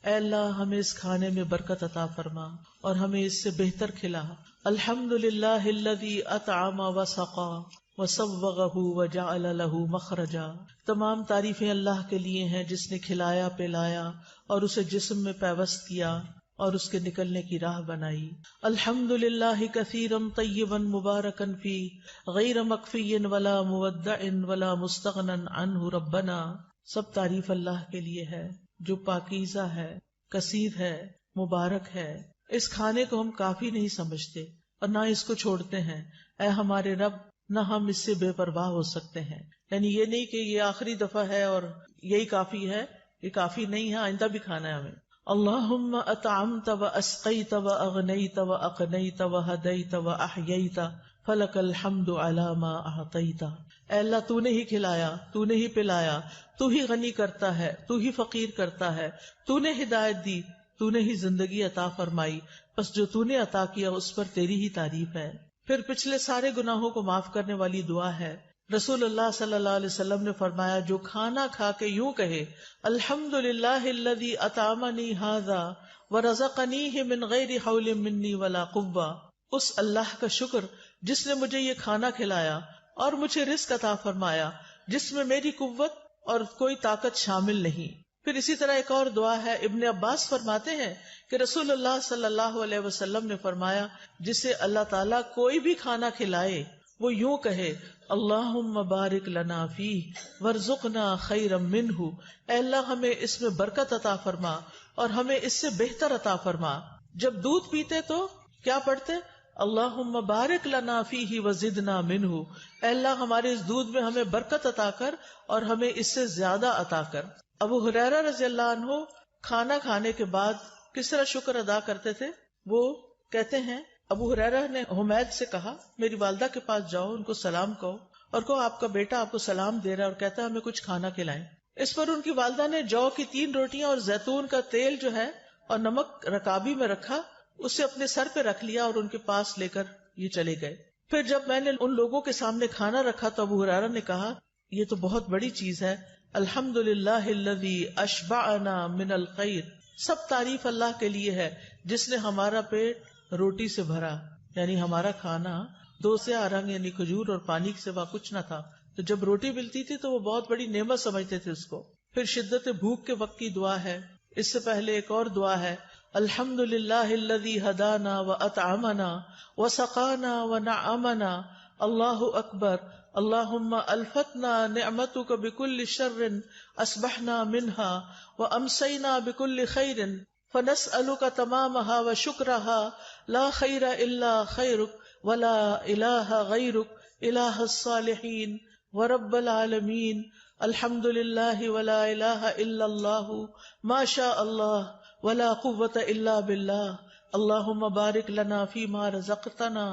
اے اللہ ہمیں اس کھانے میں برکت عطا فرما اور ہمیں اس سے بہتر کھلا۔ الحمدللہ الذی اطعم وسقا وسوغہ وجعل لہ مخرجا، تمام تعریفیں اللہ کے لیے ہیں جس نے کھلایا پلایا اور اسے جسم میں پیوست کیا اور اس کے نکلنے کی راہ بنائی۔ الحمدللہ کثیرا طیبا مبارکا فیہ غیر مکفی ولا مودع ولا مستغنی عنہ ربنا، سب تعریف اللہ کے لیے ہے جو پاکیزہ ہے، کثیر ہے، مبارک ہے۔ اس کھانے کو ہم کافی نہیں سمجھتے اور نہ اس کو چھوڑتے ہیں، اے ہمارے رب، نہ ہم اس سے بے پرواہ ہو سکتے ہیں۔ یعنی یہ نہیں کہ یہ آخری دفعہ ہے اور یہی کافی ہے، یہ کافی نہیں ہے، آئندہ بھی کھانا ہے ہمیں۔ اللہم اطعمت واسقیت واغنیت واقنیت وہدیت واحییت فلک الحمد علی ما اعطیت، اے اللہ تو نے ہی کھلایا، تو نے ہی پلایا، تو ہی غنی کرتا ہے، تو ہی فقیر کرتا ہے، تو نے ہدایت دی، تو نے ہی زندگی عطا فرمائی، بس جو تو نے عطا کیا اس پر تیری ہی تعریف ہے۔ پھر پچھلے سارے گناہوں کو معاف کرنے والی دعا ہے۔ رسول اللہ صلی اللہ علیہ وسلم نے فرمایا جو کھانا کھا کے یوں کہے الحمدللہ الذی اطعمنی ھذا ورزقنیہ من غیر حول منی ولا قوہ، اس اللہ کا شکر جس نے مجھے یہ کھانا کھلایا اور مجھے رزق عطا فرمایا جس میں میری قوت اور کوئی طاقت شامل نہیں۔ پھر اسی طرح ایک اور دعا ہے، ابن عباس فرماتے ہیں کہ رسول اللہ صلی اللہ علیہ وسلم نے فرمایا جسے اللہ تعالیٰ کوئی بھی کھانا کھلائے وہ یوں کہے اللہم بارک لنا فیہ وارزقنا خیرا منہ، اے اللہ ہمیں اس میں برکت عطا فرما اور ہمیں اس سے بہتر عطا فرما۔ جب دودھ پیتے تو کیا پڑھتے؟ اللہم بارک لنا فیہ وزدنا منہ، اے اللہ ہمارے اس دودھ میں ہمیں برکت عطا کر اور ہمیں اس سے زیادہ عطا کر۔ ابو ہریرہ رضی اللہ عنہ کھانا کھانے کے بعد کس طرح شکر ادا کرتے تھے؟ وہ کہتے ہیں ابو ہریرہ نے حمید سے کہا میری والدہ کے پاس جاؤ، ان کو سلام کہو اور کہو آپ کا بیٹا آپ کو سلام دے رہا ہے اور کہتا ہے ہمیں کچھ کھانا کھلائیں۔ اس پر ان کی والدہ نے جو کی 3 روٹیاں اور زیتون کا تیل جو ہے اور نمک رکابی میں رکھا، اسے اپنے سر پہ رکھ لیا اور ان کے پاس لے کر یہ چلے گئے۔ پھر جب میں نے ان لوگوں کے سامنے کھانا رکھا تو ابو ہریرہ نے کہا یہ تو بہت بڑی چیز ہے، الحمدللہ الذی اشبعنا من الخیر، سب تعریف اللہ کے لیے ہے جس نے ہمارا پیٹ روٹی سے بھرا، یعنی ہمارا کھانا 2 سیاہ رنگ یعنی کھجور اور پانی کے سوا کچھ نہ تھا، تو جب روٹی ملتی تھی تو وہ بہت بڑی نعمت سمجھتے تھے اس کو۔ پھر شدت بھوک کے وقت کی دعا ہے، اس سے پہلے ایک اور دعا ہے الحمدللہ الذی ہدانا واطعمنا وسقانا ونعمنا، اللہ اکبر، اللہم الفتنا نعمتک بکل شر اصبحنا منها وامسینا بکل خیر فنسألک تمامها وشکرها لا خیر الا خیرک ولا الہ غیرک الہ الصالحین ورب العالمین الحمدللہ ولا الہ الا اللہ ما شاء اللہ ولا قوة الا باللہ اللہم بارک لنا فیما رزقتنا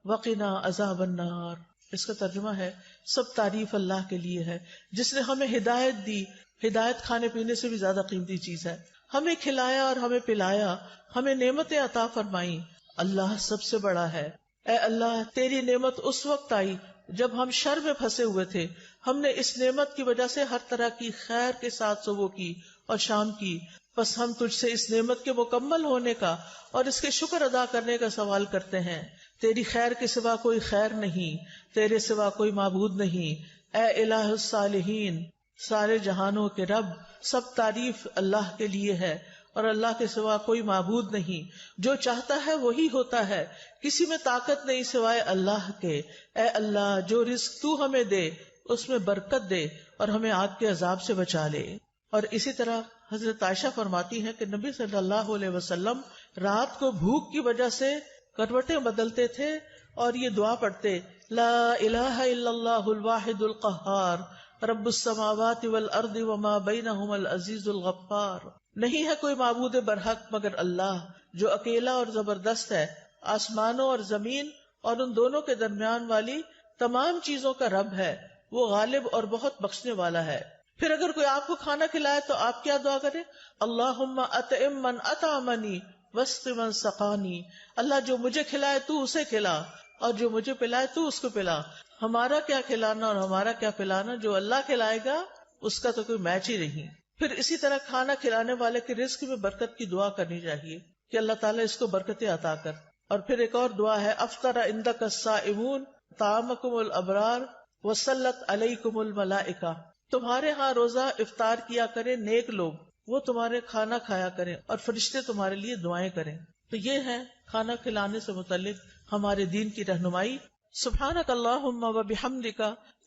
وقنا عذاب النار۔ اس کا ترجمہ ہے سب تعریف اللہ کے لیے ہے جس نے ہمیں ہدایت دی، ہدایت کھانے پینے سے بھی زیادہ قیمتی چیز ہے، ہمیں کھلایا اور ہمیں پلایا، ہمیں نعمتیں عطا فرمائیں، اللہ سب سے بڑا ہے۔ اے اللہ تیری نعمت اس وقت آئی جب ہم شر میں پھنسے ہوئے تھے، ہم نے اس نعمت کی وجہ سے ہر طرح کی خیر کے ساتھ صبح کی اور شام کی، بس ہم تجھ سے اس نعمت کے مکمل ہونے کا اور اس کے شکر ادا کرنے کا سوال کرتے ہیں۔ تیری خیر کے سوا کوئی خیر نہیں، تیرے سوا کوئی معبود نہیں، اے الہ الصالحین، سارے جہانوں کے رب، سب تعریف اللہ کے لیے ہے اور اللہ کے سوا کوئی معبود نہیں، جو چاہتا ہے وہی ہوتا ہے، کسی میں طاقت نہیں سوائے اللہ کے۔ اے اللہ جو رزق تو ہمیں دے اس میں برکت دے اور ہمیں آگ کے عذاب سے بچا لے۔ اور اسی طرح حضرت عائشہ فرماتی ہے کہ نبی صلی اللہ علیہ وسلم رات کو بھوک کی وجہ سے کروٹیں بدلتے تھے اور یہ دعا پڑھتے لا الہ الا اللہ الواحد القہار رب السماوات والارض وما بینہما العزیز الغفار، نہیں ہے کوئی معبود برحق مگر اللہ جو اکیلا اور زبردست ہے، آسمانوں اور زمین اور ان دونوں کے درمیان والی تمام چیزوں کا رب ہے، وہ غالب اور بہت بخشنے والا ہے۔ پھر اگر کوئی آپ کو کھانا کھلائے تو آپ کیا دعا کریں؟ اللہم اطعم من اطعمنی واسق من سقانی، اللہ جو مجھے کھلائے تو اسے کھلا اور جو مجھے پلائے تو اس کو پلا۔ ہمارا کیا کھلانا اور ہمارا کیا پلانا، جو اللہ کھلائے گا اس کا تو کوئی میچ ہی نہیں۔ پھر اسی طرح کھانا کھلانے والے کے رزق میں برکت کی دعا کرنی چاہیے کہ اللہ تعالیٰ اس کو برکتیں عطا کر۔ اور پھر ایک اور دعا ہے افطر عندک الصائمون طعامکم الابرار وصلت علیکم الملائکہ، تمہارے ہاں روزہ افطار کیا کریں نیک لوگ، وہ تمہارے کھانا کھایا کریں اور فرشتے تمہارے لیے دعائیں کریں۔ تو یہ ہے کھانا کھلانے سے متعلق ہمارے دین کی رہنمائی۔ سبحانک اللہم و بحمدک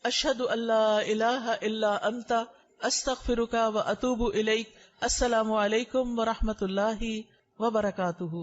اشہد ان لا الہ الا انت استغفرک و اتوب الیک۔ السلام علیکم و رحمۃ اللہ وبرکاتہ۔